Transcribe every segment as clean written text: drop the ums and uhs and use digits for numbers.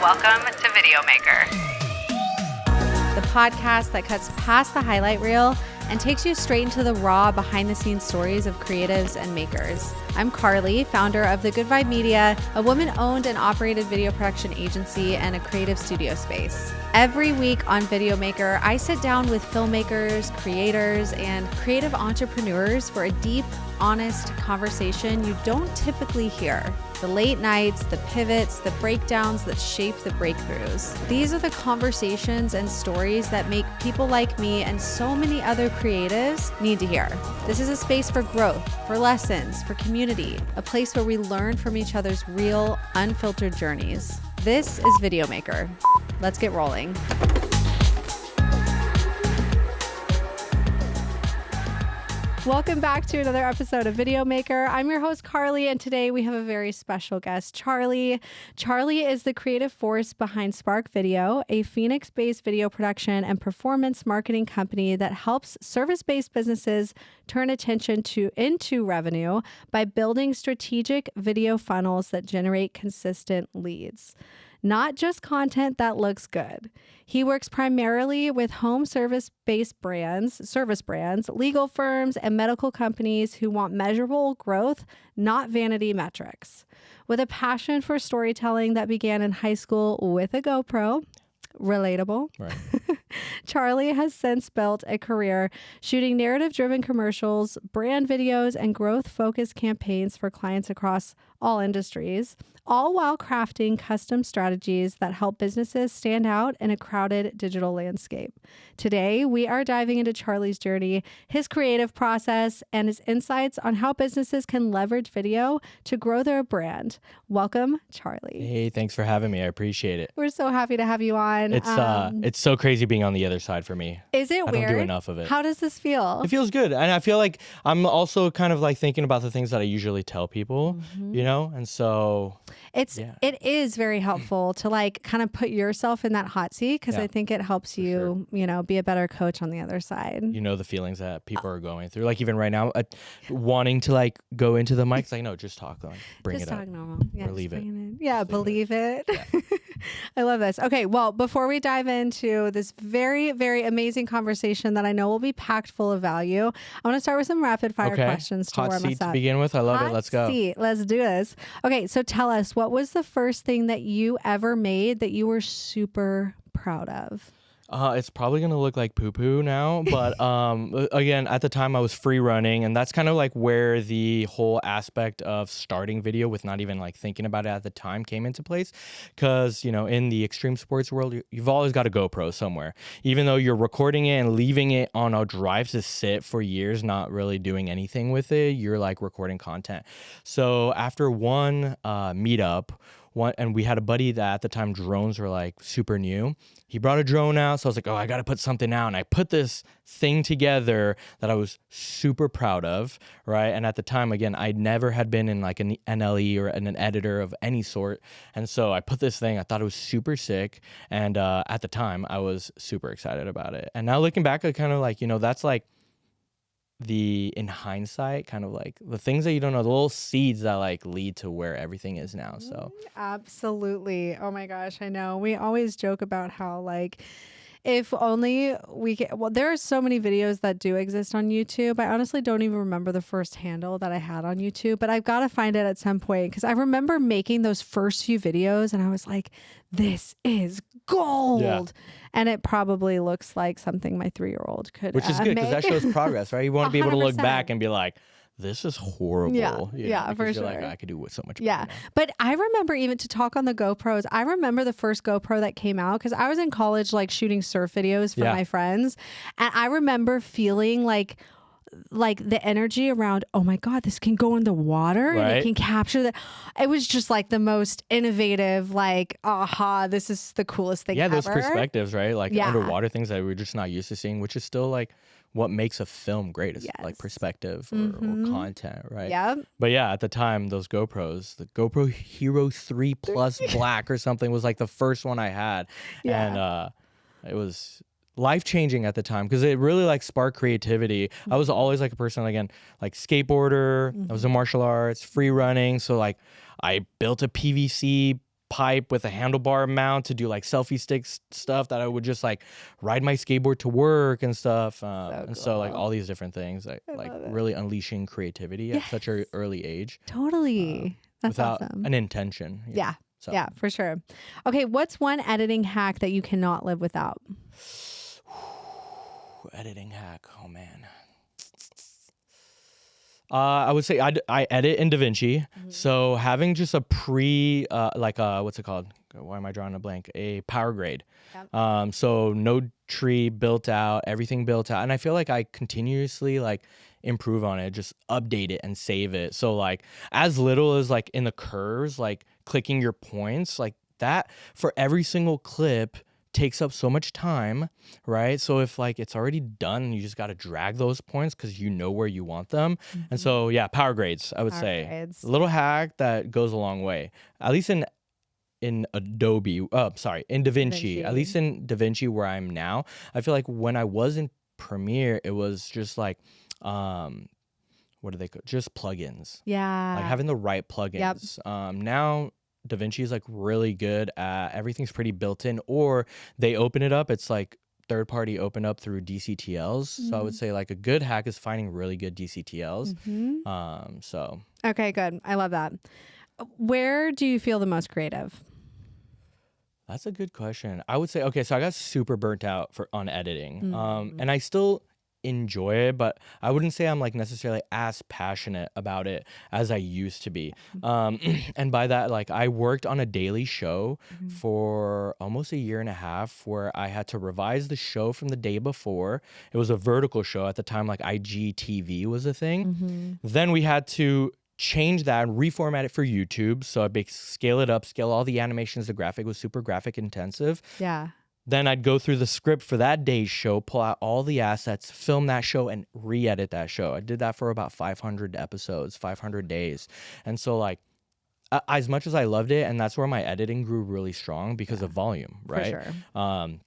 Welcome to Video Maker, the podcast that cuts past the highlight reel and takes you straight into the raw behind-the-scenes stories of creatives and makers. I'm Carly, founder of The Good Vibe Media, a woman-owned and operated video production agency and a creative studio space. Every week on Video Maker, I sit down with filmmakers, creators, and creative entrepreneurs for a deep, honest conversation you don't typically hear. The late nights, the pivots, the breakdowns that shape the breakthroughs. These are the conversations and stories that make people like me and so many other creatives need to hear. This is a space for growth, for lessons, for community, a place where we learn from each other's real, unfiltered journeys. This is Video Maker. Let's get rolling. Welcome back to another episode of Video Maker. I'm your host, Carly, and today we have a very special guest, Charlie. Charlie is the creative force behind Spark Video, a Phoenix-based video production and performance marketing company that helps service-based businesses turn attention into revenue by building strategic video funnels that generate consistent leads. Not just content that looks good. He works primarily with home service-based service brands, legal firms, and medical companies who want measurable growth, not vanity metrics. With a passion for storytelling that began in high school with a GoPro, relatable. Right. Charlie has since built a career shooting narrative-driven commercials, brand videos, and growth-focused campaigns for clients across all industries, all while crafting custom strategies that help businesses stand out in a crowded digital landscape. Today, we are diving into Charlie's journey, his creative process, and his insights on how businesses can leverage video to grow their brand. Welcome, Charlie. Hey, thanks for having me. I appreciate it. We're so happy to have you on. It's so crazy being on the other side for me. Is it weird? I don't do enough of it. How does this feel? It feels good. And I feel like I'm also kind of like thinking about the things that I usually tell people, you know? And so it is very helpful to like kind of put yourself in that hot seat because I think it helps you, you know, be a better coach on the other side. You know, the feelings that people are going through. Like even right now, wanting to like go into the mic, it's like, no, just talk. Like, bring just it talk up. Normal. Yeah, or leave it. Yeah, just believe it. Yeah. I love this. Okay, well, before we dive into this very, very amazing conversation that I know will be packed full of value, I want to start with some rapid fire questions to warm us up. Hot seat to begin with. I love it. Let's go. Seat. Let's do this. Okay, so tell us, what was the first thing that you ever made that you were super proud of? It's probably going to look like poo-poo now, but again, at the time I was free running, and that's kind of like where the whole aspect of starting video with not even like thinking about it at the time came into place. Because, you know, in the extreme sports world, you've always got a GoPro somewhere. Even though you're recording it and leaving it on a drive to sit for years, not really doing anything with it, you're like recording content. So after one meetup, and we had a buddy that at the time drones were like super new. He brought a drone out. So I was like, oh, I got to put something out. And I put this thing together that I was super proud of. Right. And at the time, again, I never had been in like an NLE or an editor of any sort. And so I put this thing, I thought it was super sick. And at the time I was super excited about it. And now looking back, I kind of like, you know, that's like, in hindsight, kind of like the things that you don't know, the little seeds that like lead to where everything is now. So absolutely. Oh my gosh, I know. We always joke about how like if only we get, well, there are so many videos that do exist on YouTube. I honestly don't even remember the first handle that I had on YouTube, but I've got to find it at some point because I remember making those first few videos and I was like, this is gold. Yeah. And it probably looks like something my 3-year-old could Which is good because that shows progress, right? You want to be able to look 100%. Back and be like, this is horrible. Yeah, for sure. Like, I could do so much better. Yeah. But I remember even to talk on the GoPros, I remember the first GoPro that came out because I was in college like shooting surf videos for my friends. And I remember feeling like the energy around, oh my God, this can go in the water and it can capture that. It was just like the most innovative, like, aha, this is the coolest thing ever. Yeah, those perspectives, right? Like underwater things that we're just not used to seeing, which is still like what makes a film great is like perspective or content, right? Yeah. But yeah, at the time, those GoPros, the GoPro Hero 3 Plus Black or something was like the first one I had. Yeah. And it was life-changing at the time because it really like sparked creativity. I was always like a person, again, like skateboarder. I was in martial arts, free running. So like I built a PVC pipe with a handlebar mount to do like selfie sticks stuff that I would just like ride my skateboard to work and stuff. And so like cool. all these different things, like love it. really unleashing creativity at such an early age. Totally. That's without awesome. an intention. Yeah. So. Yeah, for sure. Okay, what's one editing hack that you cannot live without? Editing hack. Oh man. I would say I edit in DaVinci. So having just a what's it called? Why am I drawing a blank? A power grade. Yep. So node tree built out, everything built out. And I feel like I continuously like improve on it, just update it and save it. So like as little as like in the curves, like clicking your points, like that for every single clip takes up so much time, right? So if like it's already done, you just got to drag those points because you know where you want them. And so yeah, power grades, I would say. Grades. A little hack that goes a long way, at least in Adobe, in DaVinci, at least in DaVinci where I'm now. I feel like when I was in Premiere, it was just like what do they call, just plugins. Yeah, like having the right plugins. Now DaVinci is like really good at everything's pretty built in, or they open it up. It's like third party open up through DCTLs. So I would say like a good hack is finding really good DCTLs. So okay, good. I love that. Where do you feel the most creative? That's a good question. I would say, okay, so I got super burnt out on editing. And I still enjoy it, but I wouldn't say I'm like necessarily as passionate about it as I used to be. And by that, like I worked on a daily show for almost a year and a half where I had to revise the show from the day before. It was a vertical show at the time, like IGTV was a thing. Then we had to change that and reformat it for YouTube. So I scale it up, scale all the animations. The graphic was super graphic intensive. Yeah. Then I'd go through the script for that day's show, pull out all the assets, film that show, and re-edit that show. I did that for about 500 episodes, 500 days. And so like, as much as I loved it, and that's where my editing grew really strong because of volume, right? For sure.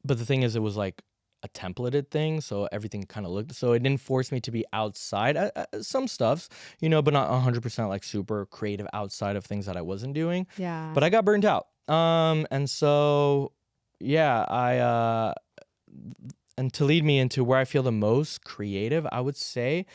But the thing is, it was like a templated thing, so everything kind of looked, so it didn't force me to be outside some stuffs, but not 100% like super creative outside of things that I wasn't doing. Yeah. But I got burnt out. And so, yeah, and to lead me into where I feel the most creative, I would say,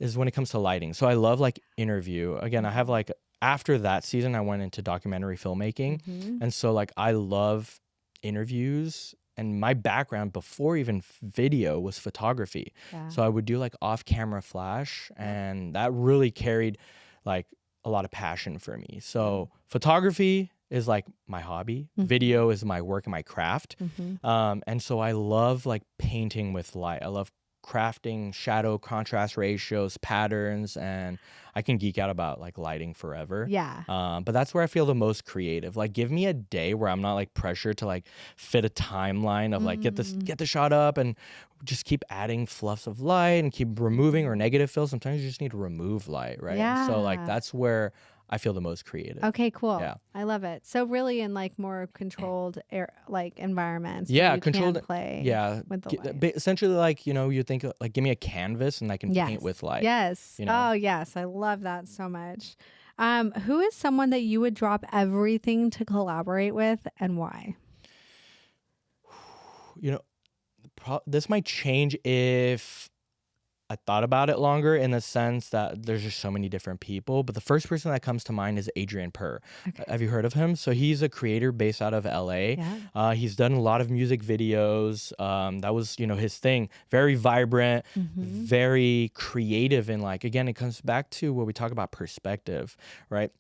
is when it comes to lighting. So I love like interview. Again, I have like, after that season, I went into documentary filmmaking. And so like, I love interviews. And my background before even video was photography. Yeah. So I would do like off-camera flash, and that really carried like a lot of passion for me. So photography is like my hobby. Video is my work and my craft. And so I love like painting with light. I love crafting shadow contrast ratios, patterns, and I can geek out about like lighting forever. Yeah. But that's where I feel the most creative. Like give me a day where I'm not like pressured to like fit a timeline of like get the shot up and just keep adding fluffs of light and keep removing or negative fill. Sometimes you just need to remove light, right? Yeah. So like that's where I feel the most creative. Okay, cool. Yeah. I love it. So really in like more controlled like environments. Yeah, you controlled. Can play with the light. Essentially like, you think like give me a canvas and I can paint with light. Yes. Oh yes. I love that so much. Who is someone that you would drop everything to collaborate with, and why? This might change if I thought about it longer, in the sense that there's just so many different people. But the first person that comes to mind is Adrian Purr. Okay. Have you heard of him? So he's a creator based out of LA. Yeah. He's done a lot of music videos. That was, his thing. Very vibrant, very creative. And like, again, it comes back to what we talk about perspective, right?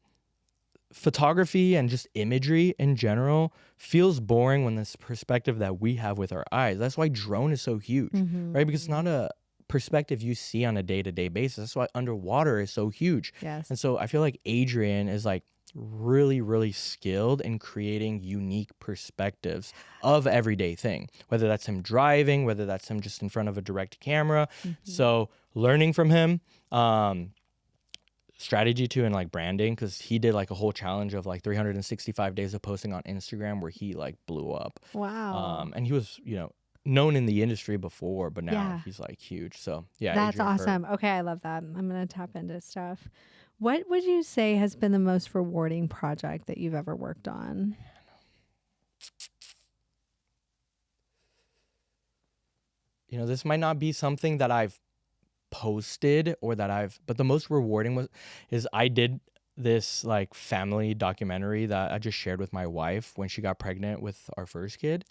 Photography and just imagery in general feels boring when this perspective that we have with our eyes. That's why drone is so huge, right? Because it's not a perspective you see on a day-to-day basis. That's why underwater is so huge. Yes. And so I feel like Adrian is like really, really skilled in creating unique perspectives of everyday thing, whether that's him driving, whether that's him just in front of a direct camera. So learning from him, strategy too, and like branding, because he did like a whole challenge of like 365 days of posting on Instagram where he like blew up. Wow. And he was, known in the industry before, but now he's like huge. So yeah, that's Adrian awesome. Purr. Okay, I love that. I'm gonna tap into stuff. What would you say has been the most rewarding project that you've ever worked on? This might not be something that I've posted or but the most rewarding is I did this like family documentary that I just shared with my wife when she got pregnant with our first kid.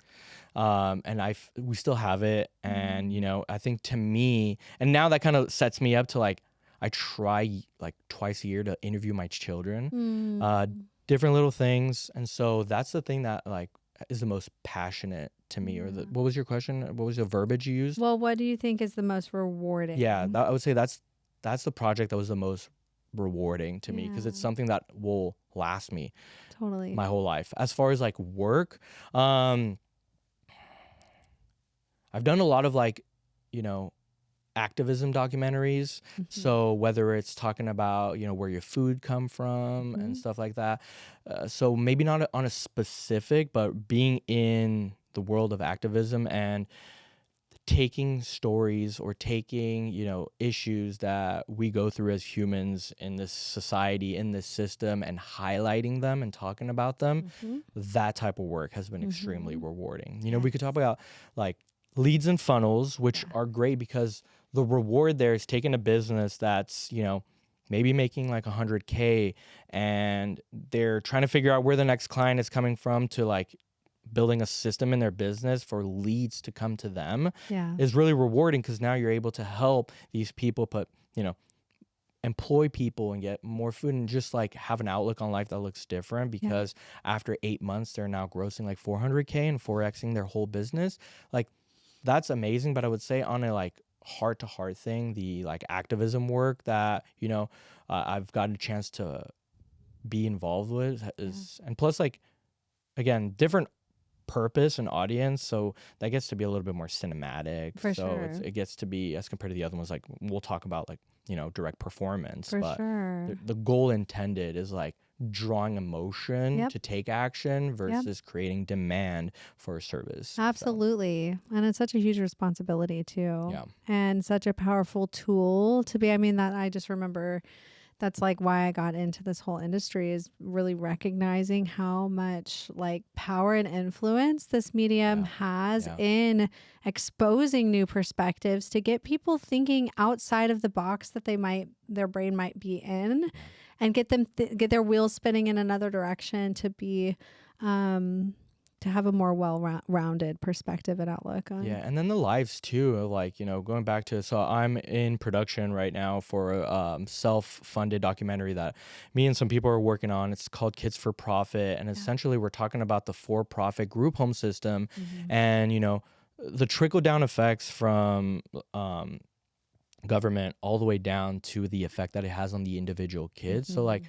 And we still have it. And, I think to me, and now that kind of sets me up to like, I try like twice a year to interview my children, different little things. And so that's the thing that like is the most passionate to me. Or what was your question? What was the verbiage you used? Well, what do you think is the most rewarding? Yeah, I would say that's the project that was the most rewarding to me because it's something that will last me totally my whole life. As far as like work, I've done a lot of like, activism documentaries. So whether it's talking about, where your food come from and stuff like that. So maybe not on a specific, but being in the world of activism and taking stories or taking, issues that we go through as humans in this society, in this system, and highlighting them and talking about them, that type of work has been extremely rewarding. We could talk about like leads and funnels, which are great because the reward there is taking a business that's, maybe making like 100K and they're trying to figure out where the next client is coming from to like building a system in their business for leads to come to them is really rewarding because now you're able to help these people employ people and get more food and just like have an outlook on life that looks different because after 8 months they're now grossing like 400K and 4xing their whole business. Like that's amazing. But I would say on a like heart to heart thing, the like activism work that I've got a chance to be involved with is and plus like again different purpose and audience, so that gets to be a little bit more cinematic. For sure. It gets to be, as compared to the other ones, like we'll talk about like direct performance, For but sure. the goal intended is like drawing emotion to take action versus creating demand for a service. Absolutely. And it's such a huge responsibility too. Yeah. And such a powerful tool to be. I mean, that I just remember that's like why I got into this whole industry is really recognizing how much like power and influence this medium has in exposing new perspectives to get people thinking outside of the box that their brain might be in and get them get their wheels spinning in another direction to be to have a more well-rounded perspective and outlook on. Yeah, and then the lives too, like, going back to, so I'm in production right now for a self-funded documentary that me and some people are working on. It's called Kids for Profit, and essentially we're talking about the for-profit group home system and, the trickle-down effects from government all the way down to the effect that it has on the individual kids. So like,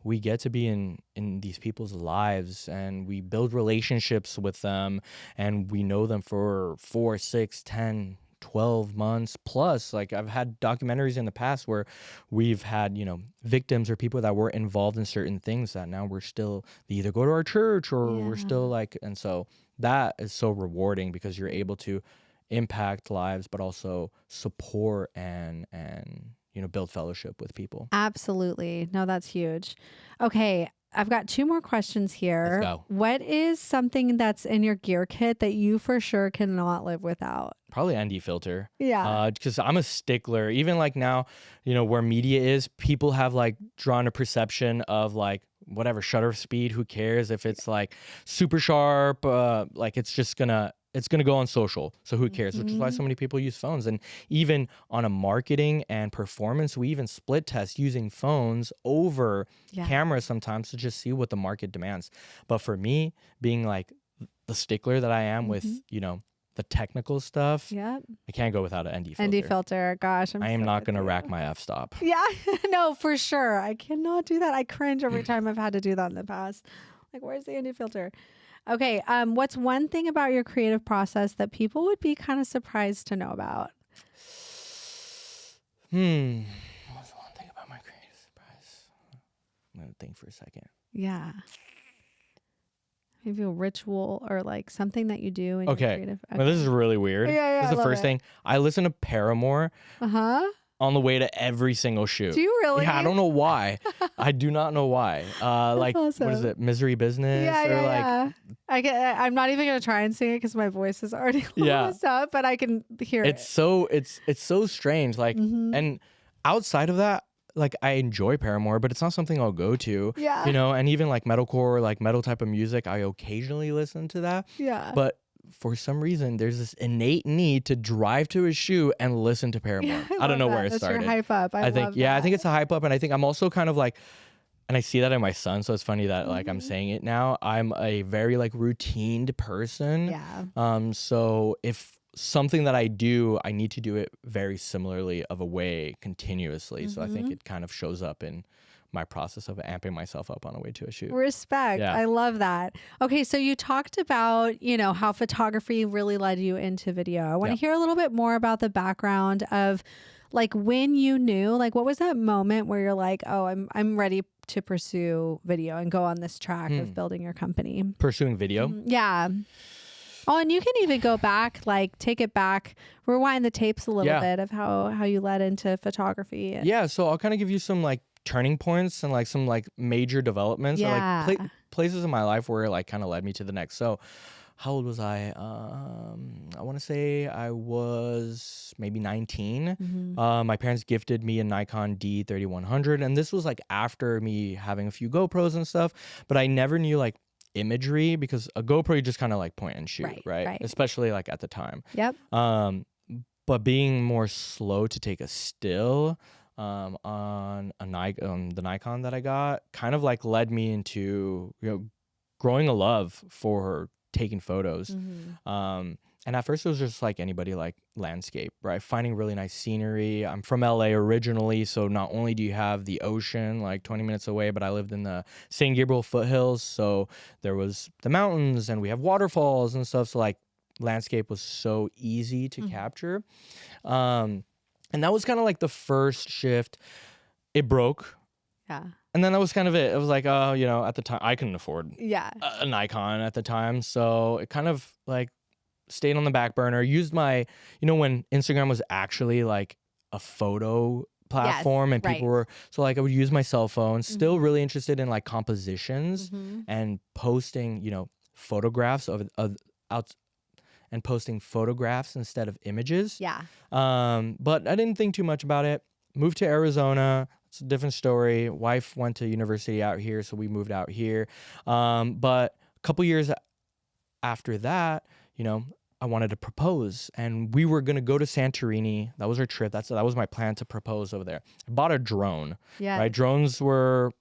we get to be in these people's lives and we build relationships with them and we know them for 4, 6, 10, 12 months plus. Like I've had documentaries in the past where we've had, victims or people that were involved in certain things that now they either go to our church or we're still like, and so that is so rewarding because you're able to impact lives, but also support and build fellowship with people. Absolutely. No, that's huge. Okay. I've got 2 more questions here. Let's go. What is something that's in your gear kit that you for sure cannot live without? Probably ND filter. Yeah. Because I'm a stickler. Even like now, where media is, people have like drawn a perception of like whatever shutter speed, who cares if it's like super sharp, like it's gonna go on social, so who cares? Which is why so many people use phones. And even on a marketing and performance, we even split test using phones over cameras sometimes to just see what the market demands. But for me, being like the stickler that I am with the technical stuff, I can't go without an ND filter. ND filter, gosh, I am not gonna rack my f-stop. Yeah, no, for sure. I cannot do that. I cringe every time I've had to do that in the past. Like, where's the ND filter? Okay, what's one thing about your creative process that people would be kind of surprised to know about? What's one thing about my creative surprise? I'm gonna think for a second. Yeah. Maybe a ritual or like something that you do in your creative. Well, this is really weird. Yeah, this is the first thing. I listen to Paramore. on the way to every single shoot. Do you really? Yeah, I don't know why. I do not know why. Like, awesome. What is it? Misery Business? Yeah. I'm not even gonna try and sing it because my voice is already messed up, but I can hear it. It's so strange. Like, and outside of that, like I enjoy Paramore, but it's not something I'll go to. Yeah. You know, and even like metalcore, like metal type of music, I occasionally listen to that. Yeah. But for some reason, there's this innate need to drive to a shoot and listen to Paramore. Yeah, I don't know that. where it That's started. Your hype up. I think, love yeah, that. I think it's a hype up, and I think I'm also kind of like, and I see that in my son, so it's funny that like I'm saying it now. I'm a very like routined person. Yeah. So if something that I do, I need to do it very similarly of a way continuously. So I think it kind of shows up in my process of amping myself up on the way to a shoot. Respect. Yeah. I love that. Okay, so you talked about, you know, how photography really led you into video. I want to hear a little bit more about the background of like when you knew, like what was that moment where you're like, oh, I'm ready to pursue video and go on this track of building your company? Pursuing video? Yeah. Oh, and you can even go back, like take it back, rewind the tapes a little bit of how you led into photography. Yeah, so I'll kind of give you some like turning points and like some like major developments or like places in my life where it like kind of led me to the next. So how old was I? I want to say I was maybe 19. My parents gifted me a Nikon D3100, and this was like after me having a few GoPros and stuff, but I never knew like imagery because a GoPro you just kind of like point and shoot, right? Especially like at the time. Yep. But being more slow to take a still on the Nikon that I got kind of like led me into, you know, growing a love for taking photos. And at first it was just like anybody, like landscape, right? Finding really nice scenery. I'm from LA originally, so not only do you have the ocean like 20 minutes away, but I lived in the San Gabriel foothills, so there was the mountains and we have waterfalls and stuff. So like landscape was so easy to capture. And that was kind of like the first shift. It broke. Yeah. And then that was kind of it. It was like, oh, you know, at the time I couldn't afford a Nikon at the time. So it kind of like stayed on the back burner. Used my, you know, when Instagram was actually like a photo platform and people were, so like I would use my cell phone, still really interested in like compositions and posting, you know, photographs of and posting photographs instead of images. Yeah. But I didn't think too much about it. Moved to Arizona. It's a different story. Wife went to university out here, so we moved out here. But a couple years after that, you know, I wanted to propose, and we were gonna go to Santorini. That was our trip. That was my plan to propose over there. I bought a drone. Yeah. Right. Drones were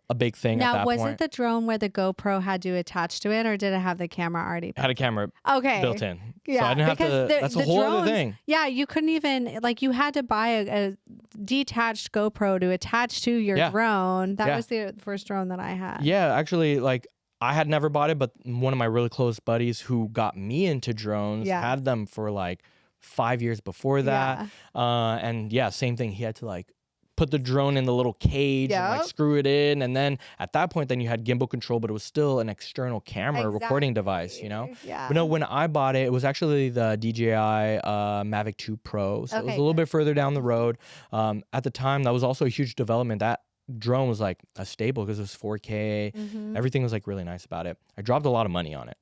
a big thing at that point. Now, was it the drone where the GoPro had to attach to it, or did it have the camera already? It had a camera built in. Yeah, so I didn't have to, that's a whole other thing. Yeah, you couldn't even, like you had to buy a detached GoPro to attach to your drone. That was the first drone that I had. Yeah, actually, like I had never bought it, but one of my really close buddies who got me into drones had them for like 5 years before that. And yeah, same thing. He had to like put the drone in the little cage and like screw it in, and then at that point then you had gimbal control, but it was still an external camera recording device, you know. But no, when I bought it was actually the DJI Mavic 2 Pro, so it was a little bit further down the road. At the time that was also a huge development. That drone was like a staple because it was 4K. Everything was like really nice about it. I dropped a lot of money on it.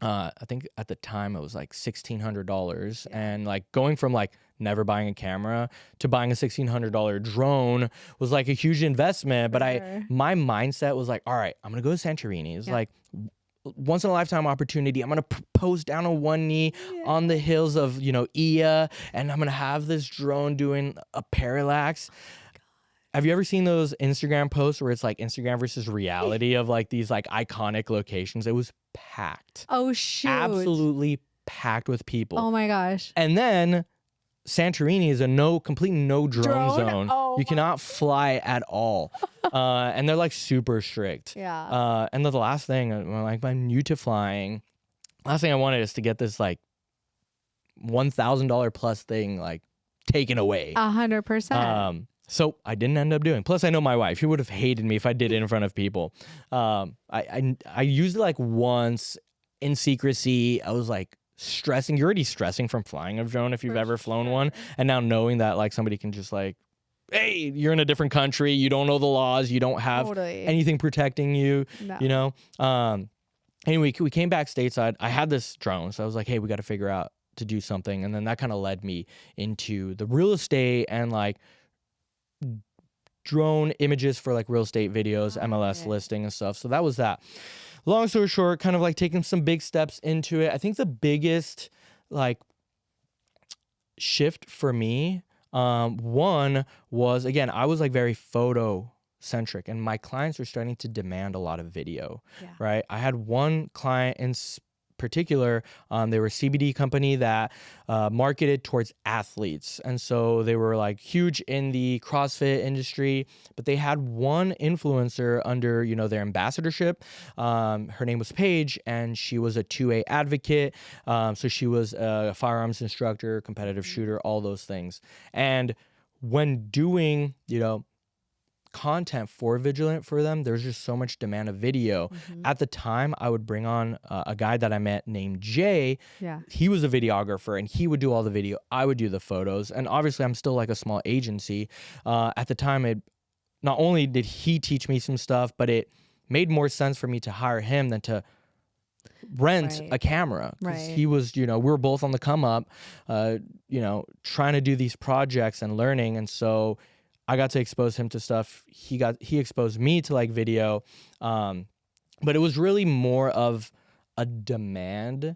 I think at the time it was like $1,600, and like going from like never buying a camera to buying a $1,600 drone was like a huge investment. But my mindset was like, all right, I'm gonna go to Santorini. It's like once in a lifetime opportunity. I'm gonna pose down on one knee on the hills of, you know, Ia, and I'm gonna have this drone doing a parallax. Have you ever seen those Instagram posts where it's like Instagram versus reality of like these like iconic locations? It was packed. Oh shoot. Absolutely packed with people. Oh my gosh. And then Santorini is a complete no drone zone. Oh, you cannot fly at all. And they're like super strict. Yeah. And then the last thing, like I'm new to flying. Last thing I wanted is to get this like $1,000 plus thing like taken away. 100%. So I didn't end up doing. Plus, I know my wife. She would have hated me if I did it in front of people. I used it like once in secrecy. I was like stressing. You're already stressing from flying a drone if you've For ever flown sure. one. And now knowing that like somebody can just like, hey, you're in a different country. You don't know the laws. You don't have Totally. anything protecting you, No. you know? Anyway, we came back stateside. I had this drone. So I was like, hey, we got to figure out to do something. And then that kind of led me into the real estate and like drone images for like real estate videos, MLS listing and stuff. So that was that. Long story short, kind of like taking some big steps into it. I think the biggest like shift for me, one was, again, I was like very photo centric and my clients were starting to demand a lot of video, right? I had one client in particular, they were a CBD company that marketed towards athletes. And so they were like huge in the CrossFit industry, but they had one influencer under, you know, their ambassadorship. Her name was Paige and she was a 2A advocate. So she was a firearms instructor, competitive shooter, all those things. And when doing, you know, content for Vigilant for them, there's just so much demand of video. At the time, I would bring on a guy that I met named Jay. He was a videographer and he would do all the video. I would do the photos. And obviously, I'm still like a small agency. At the time, not only did he teach me some stuff, but it made more sense for me to hire him than to rent a camera. He was, you know, we were both on the come up, you know, trying to do these projects and learning. And so I got to expose him to stuff. He exposed me to like video. But it was really more of a demand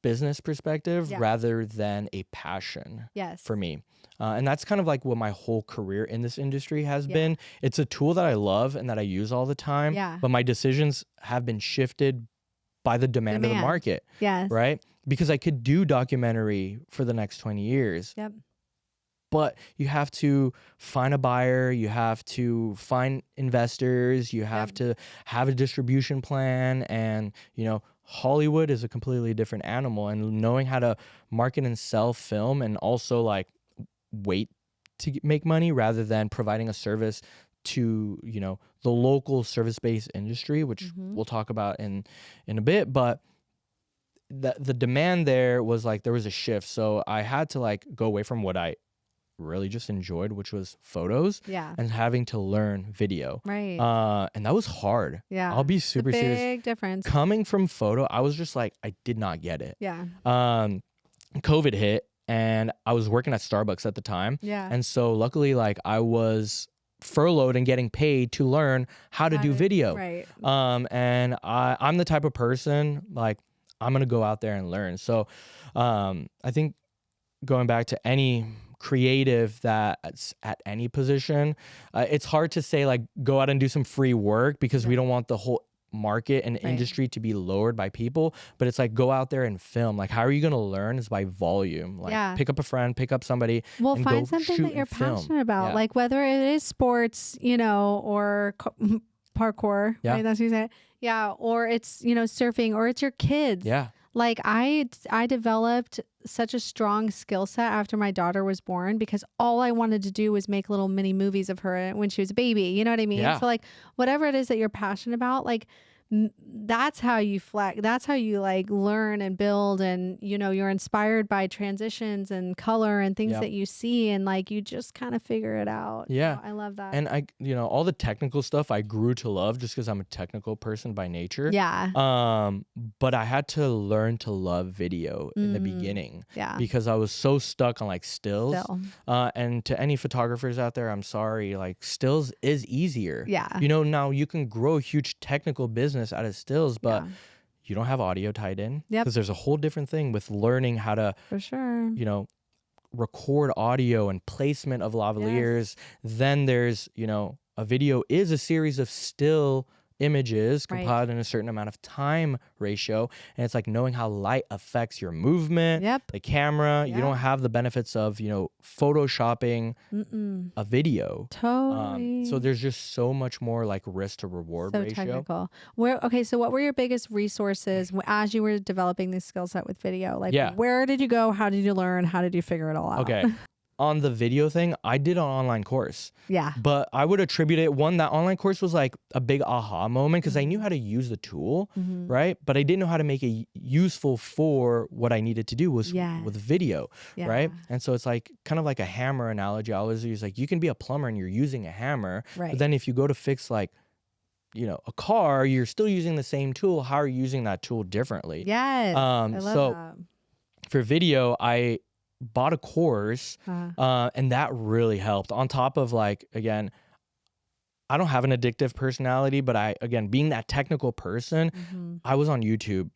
business perspective rather than a passion for me. And that's kind of like what my whole career in this industry has been. It's a tool that I love and that I use all the time, but my decisions have been shifted by the demand of the market, right? Because I could do documentary for the next 20 years. But you have to find a buyer, you have to find investors, you have to have a distribution plan. And, you know, Hollywood is a completely different animal. And knowing how to market and sell film and also like wait to make money rather than providing a service to, you know, the local service-based industry, which we'll talk about in a bit. But the demand there was like, there was a shift. So I had to like go away from what I really just enjoyed, which was photos and having to learn video. And that was hard. I'll be super serious. Big difference. Coming from photo, I was just like, I did not get it. COVID hit and I was working at Starbucks at the time. And so luckily, like I was furloughed and getting paid to learn how to do video. And I'm the type of person, like I'm going to go out there and learn. So I think going back to any creative that's at any position, it's hard to say like go out and do some free work because we don't want the whole market and industry to be lowered by people, but it's like go out there and film. Like how are you going to learn is by volume. Like pick up a friend, pick up somebody, and find go something shoot that you're and film. passionate about, like whether it is sports, you know, or parkour, right? That's what you said. Or it's, you know, surfing, or it's your kids. Like I developed such a strong skill set after my daughter was born because all I wanted to do was make little mini movies of her when she was a baby. You know what I mean? So like whatever it is that you're passionate about, like that's how you that's how you like learn and build, and you know you're inspired by transitions and color and things that you see, and like you just kind of figure it out. So I love that. And I, you know, all the technical stuff I grew to love just because I'm a technical person by nature. But I had to learn to love video in the beginning because I was so stuck on like stills. And to any photographers out there, I'm sorry, like stills is easier. You know, now you can grow a huge technical business out of stills, but you don't have audio tied in because there's a whole different thing with learning how to, you know, record audio and placement of lavaliers. Then there's, you know, a video is a series of still images compiled in a certain amount of time ratio, and it's like knowing how light affects your movement, the camera. You don't have the benefits of, you know, photoshopping a video. So there's just so much more like risk to reward ratio. Technical. So what were your biggest resources as you were developing this skill set with video? Like where did you go? How did you learn? How did you figure it all out? on the video thing, I did an online course. Yeah. But I would attribute it, one, that online course was like a big aha moment because I knew how to use the tool, right? But I didn't know how to make it useful for what I needed to do was with video, right? And so it's like kind of like a hammer analogy I always use. Like, you can be a plumber and you're using a hammer, but then if you go to fix like, you know, a car, you're still using the same tool. How are you using that tool differently? Yes. I love that. For video, I bought a course and that really helped. On top of, like, again, I don't have an addictive personality, but again, being that technical person, I was on YouTube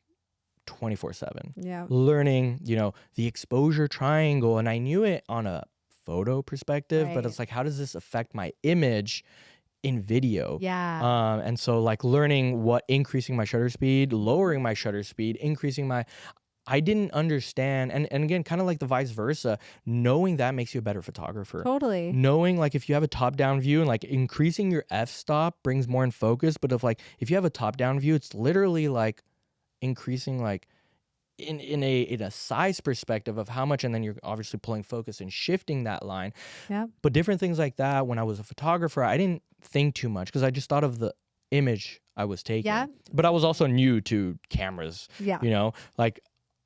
24/7 learning, you know, the exposure triangle, and I knew it on a photo perspective, but it's like, how does this affect my image in video? And so, like, learning what increasing my shutter speed, lowering my shutter speed, increasing my, I didn't understand. And again, kind of like the vice versa, knowing that makes you a better photographer. Totally. Knowing, like, if you have a top down view and like increasing your f-stop brings more in focus, but if you have a top down view, it's literally like increasing, like, in a size perspective of how much, and then you're obviously pulling focus and shifting that line. But different things like that, when I was a photographer, I didn't think too much because I just thought of the image I was taking. But I was also new to cameras. You know, like,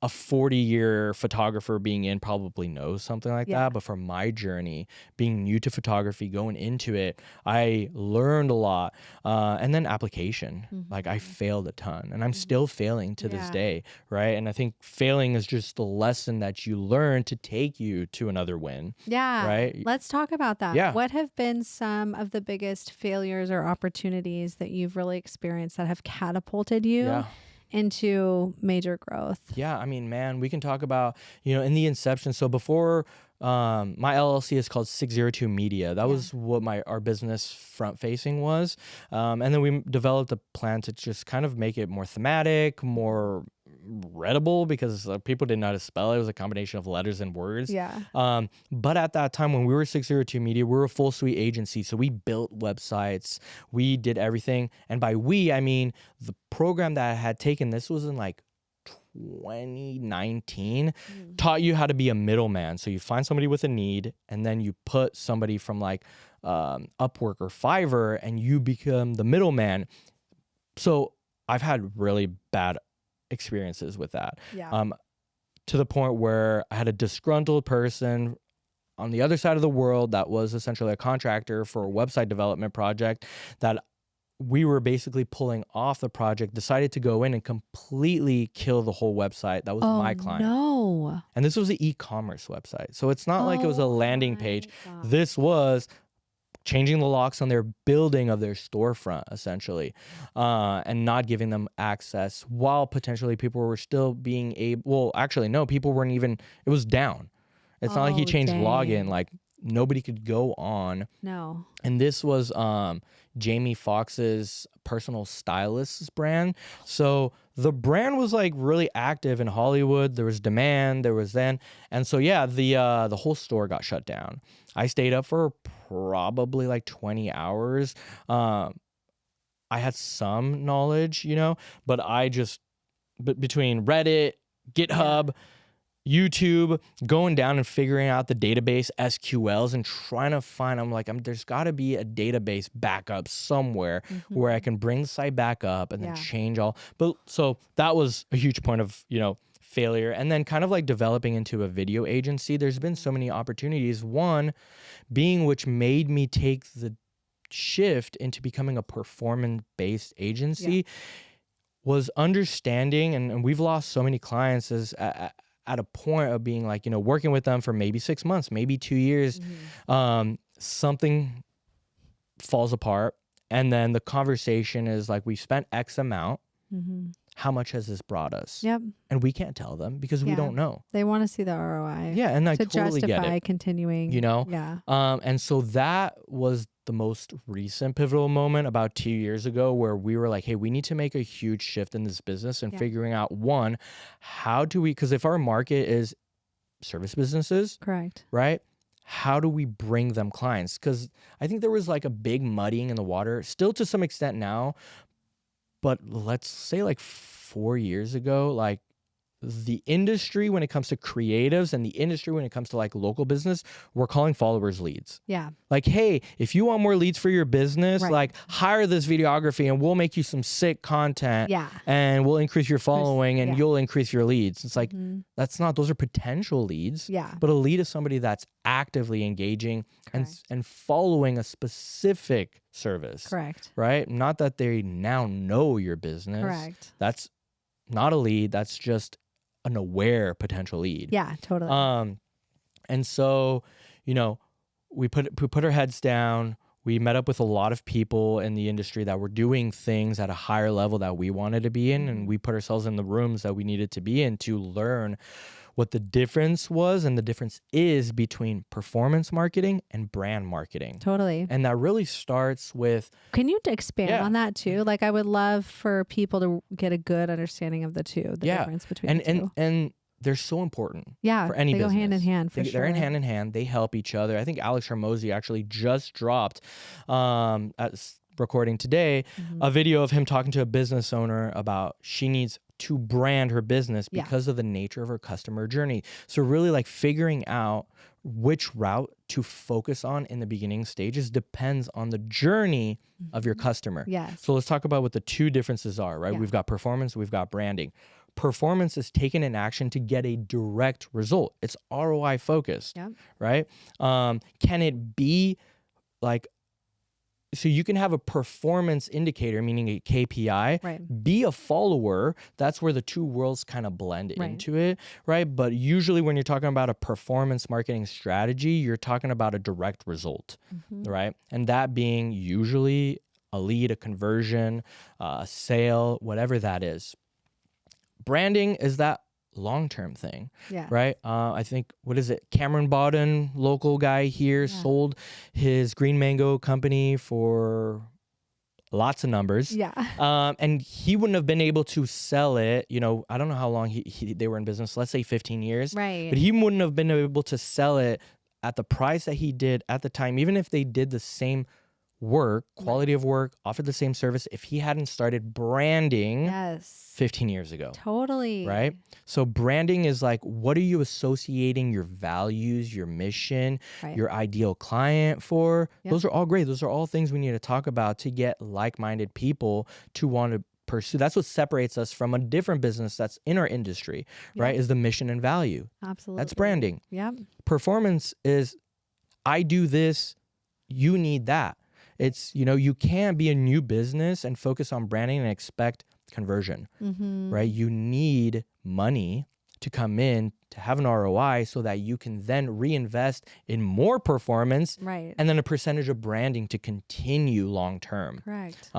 a 40-year photographer being in probably knows something like that. But from my journey, being new to photography, going into it, I learned a lot. And then application, like, I failed a ton and I'm still failing to this day, right? And I think failing is just the lesson that you learn to take you to another win. Right? Let's talk about that. What have been some of the biggest failures or opportunities that you've really experienced that have catapulted you into major growth? I mean, man, we can talk about, you know, in the inception. So before, my LLC is called 602 Media. That was what our business front facing was. And then we developed a plan to just kind of make it more thematic, more readable, because people didn't know how to spell it. It was a combination of letters and words. But at that time, when we were 602 Media, we were a full suite agency. So we built websites, we did everything. And by we, I mean the program that I had taken, this was in like 2019, taught you how to be a middleman. So you find somebody with a need, and then you put somebody from like Upwork or Fiverr, and you become the middleman. So I've had really bad experiences with that. To the point where I had a disgruntled person on the other side of the world that was essentially a contractor for a website development project that we were basically pulling off the project, decided to go in and completely kill the whole website. That was my client. No. And this was an e-commerce website. So it's not like it was a landing page. This was changing the locks on their building of their storefront, essentially, and not giving them access, while potentially people were still being able, well, actually, no, people weren't even, it was down. It's not like he changed login, like nobody could go on. No. And this was Jamie Foxx's personal stylist's brand. So the brand was like really active in Hollywood. There was demand, there was then. And so, the whole store got shut down. I stayed up for probably like 20 hours. I had some knowledge, you know, but I just, between Reddit, GitHub, YouTube, going down and figuring out the database SQLs and trying to find, there's got to be a database backup somewhere where I can bring the site back up and then change all. But so that was a huge point of, you know, failure. And then kind of like developing into a video agency, there's been so many opportunities. One being which made me take the shift into becoming a performance-based agency was understanding, and we've lost so many clients as at a point of being like, you know, working with them for maybe 6 months, maybe 2 years, something falls apart. And then the conversation is like, we spent X amount. How much has this brought us? And we can't tell them because we don't know. They want to see the ROI. And I to totally justify get it. Continuing. You know? And so that was the most recent pivotal moment about 2 years ago, where we were like, hey, we need to make a huge shift in this business and figuring out, one, how do we, because if our market is service businesses, correct, right? How do we bring them clients? Because I think there was like a big muddying in the water, still to some extent now, but let's say like 4 years ago, like the industry when it comes to creatives and the industry when it comes to like local business, we're calling followers leads. Yeah. Like, hey, if you want more leads for your business, Right. like hire this videography and we'll make you some sick content. Yeah. And we'll increase your following and yeah. you'll increase your leads. It's like, Mhm. those are potential leads. Yeah. But a lead is somebody that's actively engaging Correct. and following a specific service. Correct. Right? Not that they now know your business. Correct. That's not a lead. That's just an aware potential lead. Yeah, totally. And so, you know, we put our heads down. We met up with a lot of people in the industry that were doing things at a higher level that we wanted to be in. And we put ourselves in the rooms that we needed to be in to learn what the difference was and the difference is between performance marketing and brand marketing. Totally. And that really starts with... Can you expand on that too? Like, I would love for people to get a good understanding of the two, the difference between the two. And they're so important. Yeah, for any they business. go hand in hand for sure. They're in hand. They help each other. I think Alex Hormozy actually just dropped at recording today a video of him talking to a business owner about she needs to brand her business because of the nature of her customer journey. So really like figuring out which route to focus on in the beginning stages depends on the journey of your customer. Yes. So let's talk about what the two differences are, right? Yeah. We've got performance, we've got branding. Performance is taking an action to get a direct result. It's ROI focused, right? Can it be like, so you can have a performance indicator, meaning a KPI, be a follower. That's where the two worlds kind of blend into it, right? But usually when you're talking about a performance marketing strategy, you're talking about a direct result, right? And that being usually a lead, a conversion, a sale, whatever that is. Branding is that long-term thing, right? I think, what is it? Cameron Bodden, local guy here, sold his green mango company for lots of numbers. And he wouldn't have been able to sell it. You know, I don't know how long they were in business. Let's say 15 years. Right. But he wouldn't have been able to sell it at the price that he did at the time, even if they did the same work, quality of work, offered the same service, if he hadn't started branding 15 years ago. Totally. Right? So branding is like, what are you associating your values, your mission, your ideal client for? Those are all great. Those are all things we need to talk about to get like-minded people to want to pursue. That's what separates us from a different business that's in our industry, right? Is the mission and value. Absolutely. That's branding. Yep. Performance is, I do this, you need that. It's, you know, you can't be a new business and focus on branding and expect conversion, right? You need money to come in to have an ROI so that you can then reinvest in more performance and then a percentage of branding to continue long term. Correct.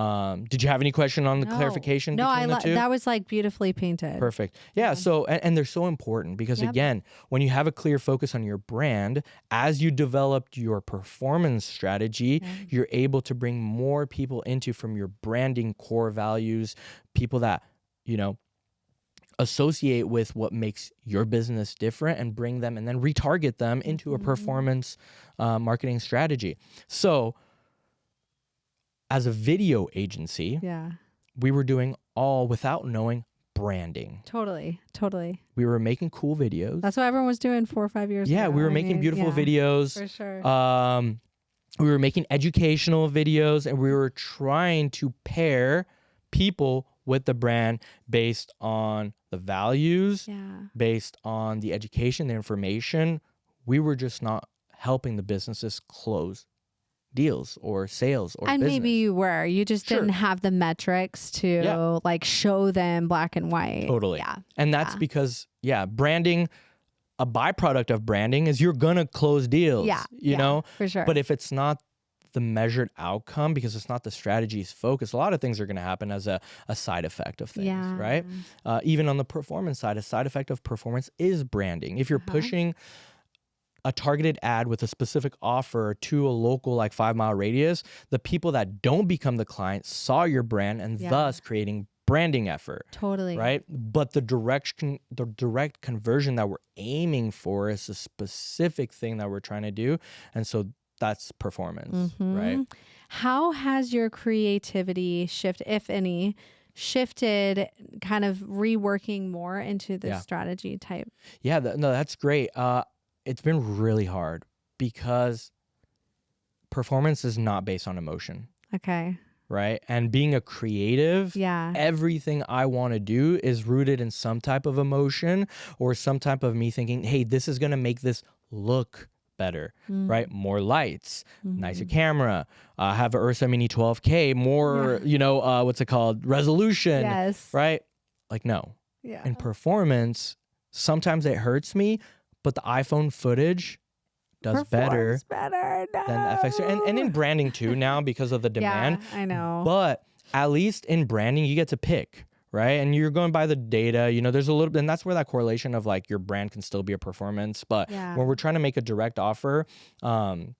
Did you have any question on the clarification? No, between the two? That was like beautifully painted. Perfect. Yeah. So, and they're so important because again, when you have a clear focus on your brand, as you developed your performance strategy, you're able to bring more people into from your branding core values, people that, you know, associate with what makes your business different and bring them and then retarget them into a performance marketing strategy. So as a video agency, we were doing all without knowing branding. Totally. We were making cool videos. That's what everyone was doing 4 or 5 years ago. Yeah, we were making beautiful videos. For sure. We were making educational videos and we were trying to pair people with the brand based on the values, based on the education, the information. We were just not helping the businesses close deals or sales or business. Maybe you were. You just didn't have the metrics to like show them black and white. Totally. Yeah. And that's because, branding, a byproduct of branding is you're going to close deals. You know? For sure. But if it's not the measured outcome, because it's not the strategy's focus, a lot of things are going to happen as a side effect of things, right? Even on the performance side, a side effect of performance is branding. If you're pushing a targeted ad with a specific offer to a local like 5-mile radius, the people that don't become the client saw your brand and thus creating branding effort. Totally. Right? But the direct conversion that we're aiming for is a specific thing that we're trying to do. And so that's performance, right? How has your creativity shift, if any, shifted, kind of reworking more into the Yeah. strategy type? Yeah, no, that's great. It's been really hard because performance is not based on emotion, Okay. right? And being a creative, Yeah. everything I want to do is rooted in some type of emotion or some type of me thinking, hey, this is going to make this look better, right? More lights, nicer camera, have a Ursa Mini 12K, more, what's it called? Resolution, Yes. right? Like, no. Yeah. In performance, sometimes it hurts me, but the iPhone footage does better better. No. than the FX. And in branding too now because of the demand. Yeah, I know. But at least in branding, you get to pick, right? And you're going by the data, there's a little bit, and that's where that correlation of like your brand can still be a performance. But when we're trying to make a direct offer to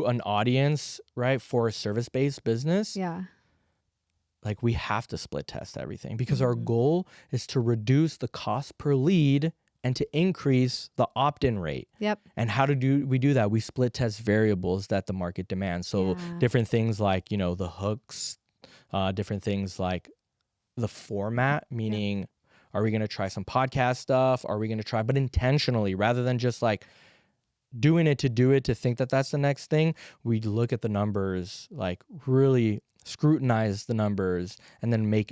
an audience, right, for a service-based business, like we have to split test everything because our goal is to reduce the cost per lead and to increase the opt-in rate. Yep. And how do we do that? We split test variables that the market demands. So different things like, the hooks, different things like the format, meaning are we going to try some podcast stuff? Are we going to try, but intentionally rather than just like doing it to think that that's the next thing. We look at the numbers, like really scrutinize the numbers and then make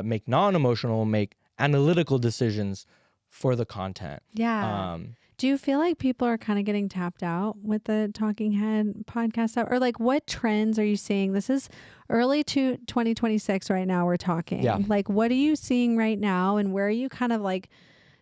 make non-emotional, make analytical decisions for the content. Yeah. Do you feel like people are kind of getting tapped out with the Talking Head podcast stuff? Or like what trends are you seeing? This is early to 2026 right now we're talking. Yeah. Like what are you seeing right now and where are you kind of like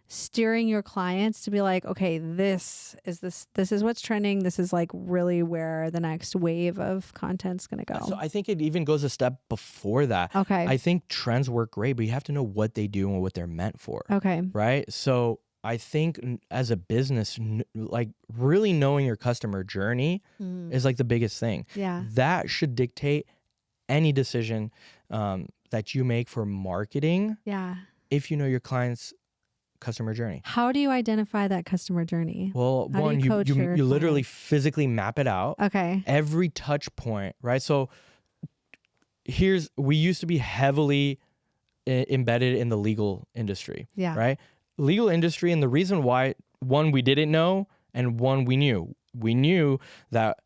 steering your clients to be like, okay, this is what's trending. This is like really where the next wave of content's going to go. So I think it even goes a step before that. Okay. I think trends work great, but you have to know what they do and what they're meant for. Okay. Right? So I think as a business, like really knowing your customer journey is like the biggest thing. Yeah. That should dictate any decision that you make for marketing. Yeah. If you know your client's customer journey. How do you identify that customer journey? Well, How one, do you your literally clients? physically map it out. Okay. Every touch point, right? So we used to be heavily embedded in the legal industry. Yeah. Right? Legal industry, and the reason why, one, we didn't know, and one, we knew. We knew that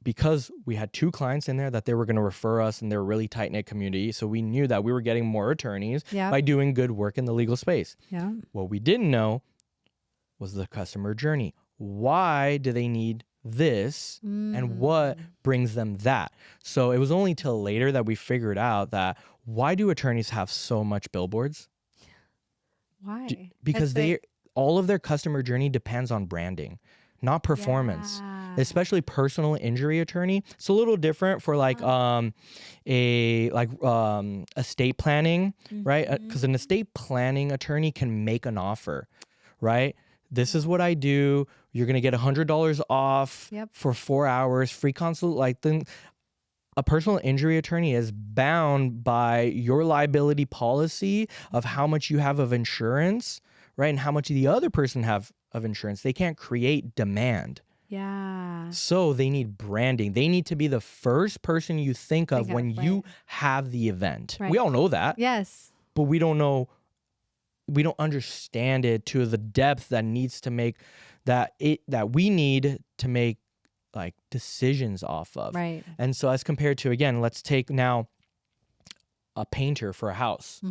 because we had 2 clients in there that they were going to refer us and they're a really tight-knit community. So we knew that we were getting more attorneys by doing good work in the legal space. Yeah. What we didn't know was the customer journey. Why do they need this and what brings them that? So it was only till later that we figured out that why do attorneys have so much billboards? Why? Because all of their customer journey depends on branding, not performance. Yeah. Especially personal injury attorney. It's a little different for like estate planning, right? Because an estate planning attorney can make an offer, right? This is what I do. You're gonna get $100 off for 4 hours, free consult. Like then, a personal injury attorney is bound by your liability policy of how much you have of insurance, right? And how much the other person have of insurance. They can't create demand. Yeah. So they need branding. They need to be the first person you think of when you have the event. Right. We all know that. Yes. But we don't understand it to the depth that needs to make that we need to make like decisions off of. Right. And so as compared to, again, let's take now a painter for a house,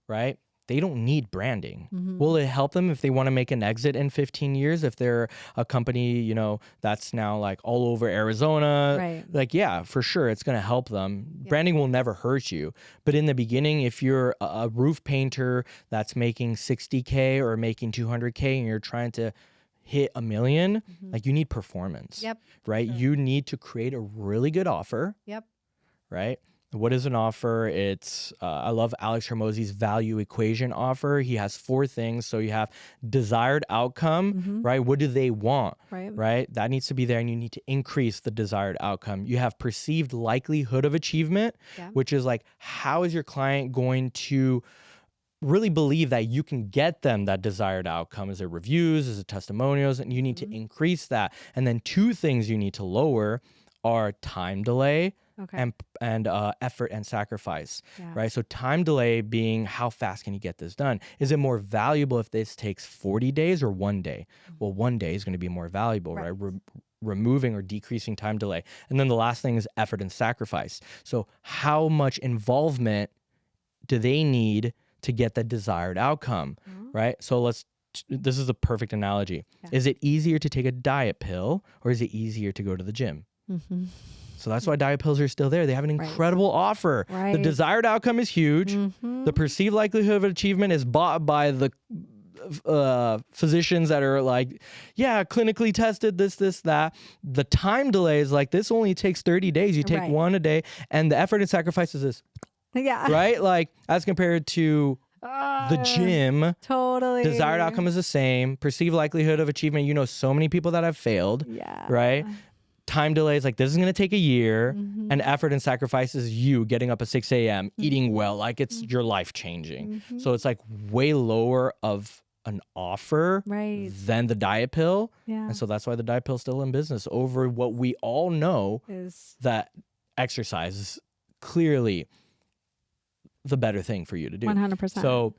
right? They don't need branding. Will it help them if they want to make an exit in 15 years? If they're a company, that's now like all over Arizona, Right. like, yeah, for sure. It's going to help them. Yeah. Branding will never hurt you. But in the beginning, if you're a roof painter that's making $60K or making $200K and you're trying to hit $1 million, like you need performance, right? Sure. You need to create a really good offer, right? What is an offer? It's, I love Alex Hormozy's value equation offer. He has 4 things. So you have desired outcome, right? What do they want, right? That needs to be there, and you need to increase the desired outcome. You have perceived likelihood of achievement, which is like, how is your client going to really believe that you can get them that desired outcome? Is it reviews? Is it testimonials? And you need to increase that. And then 2 things you need to lower are time delay Okay. and effort and sacrifice, Yeah. right? So time delay being how fast can you get this done? Is it more valuable if this takes 40 days or 1 day? Well, 1 day is going to be more valuable, right? Removing or decreasing time delay. And then the last thing is effort and sacrifice. So how much involvement do they need to get the desired outcome, right? So this is a perfect analogy. Yeah. Is it easier to take a diet pill or is it easier to go to the gym? Mm-hmm. So that's why diet pills are still there. They have an incredible offer. Right. The desired outcome is huge. Mm-hmm. The perceived likelihood of achievement is bought by the physicians that are like, yeah, clinically tested this, that. The time delay is like, this only takes 30 days. You take one a day. And the effort and sacrifice is this. Yeah. Right? Like as compared to the gym, totally. desired outcome is the same. Perceived likelihood of achievement, you know, so many people that have failed. Yeah. Right? Time delays, like this is going to take a year. Mm-hmm. And effort and sacrifice is you getting up at 6 a.m., eating well, like it's your life changing. Mm-hmm. So it's like way lower of an offer than the diet pill. Yeah. And so that's why the diet pill is still in business over what we all know is that exercise is clearly the better thing for you to do. 100%. So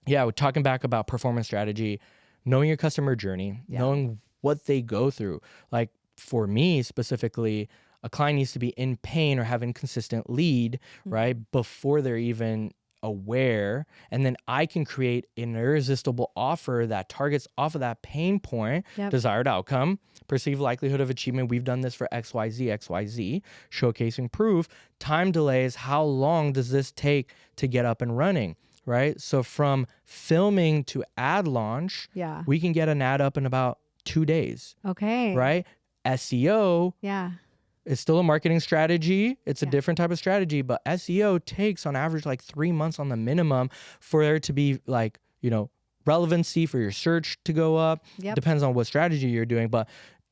yeah, we're talking back about performance strategy, knowing your customer journey, knowing what they go through. Like for me specifically, a client needs to be in pain or have inconsistent lead, right? Before they're even aware. And then I can create an irresistible offer that targets off of that pain point, desired outcome, perceived likelihood of achievement. We've done this for XYZ, showcasing proof. Time delays, how long does this take to get up and running, right? So from filming to ad launch, we can get an ad up in about 2 days. Okay. Right? SEO. Yeah. It's still a marketing strategy. It's a different type of strategy, but SEO takes on average like 3 months on the minimum for there to be like, you know, relevancy for your search to go up. Depends on what strategy you're doing. But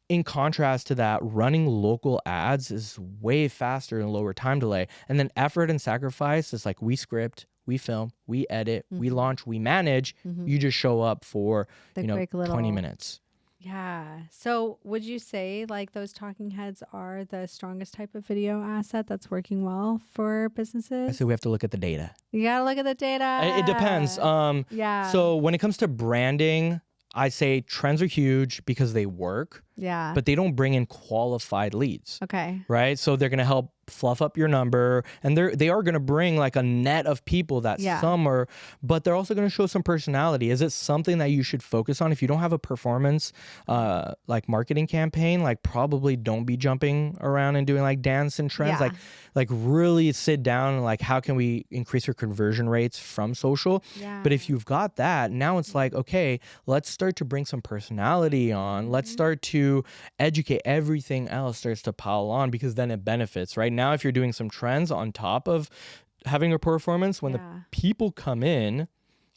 in contrast to that, running local ads is way faster and lower time delay. And then effort and sacrifice is like we script, we film, we edit, we launch, we manage. You just show up for, the 20 minutes. Yeah. So would you say like those talking heads are the strongest type of video asset that's working well for businesses? I say we have to look at the data. You got to look at the data. It depends. So when it comes to branding, I say trends are huge because they work. Yeah. But they don't bring in qualified leads. Okay. Right? So they're going to help fluff up your number, and they are going to bring like a net of people that some are, but they're also going to show some personality. Is it something that you should focus on? If you don't have a performance like marketing campaign, like probably don't be jumping around and doing like dance and trends. Like really sit down and like, how can we increase your conversion rates from social? But if you've got that, now it's like, okay, let's start to bring some personality on. Let's start to educate. Everything else starts to pile on because then it benefits, right? Now, if you're doing some trends on top of having a performance, when the people come in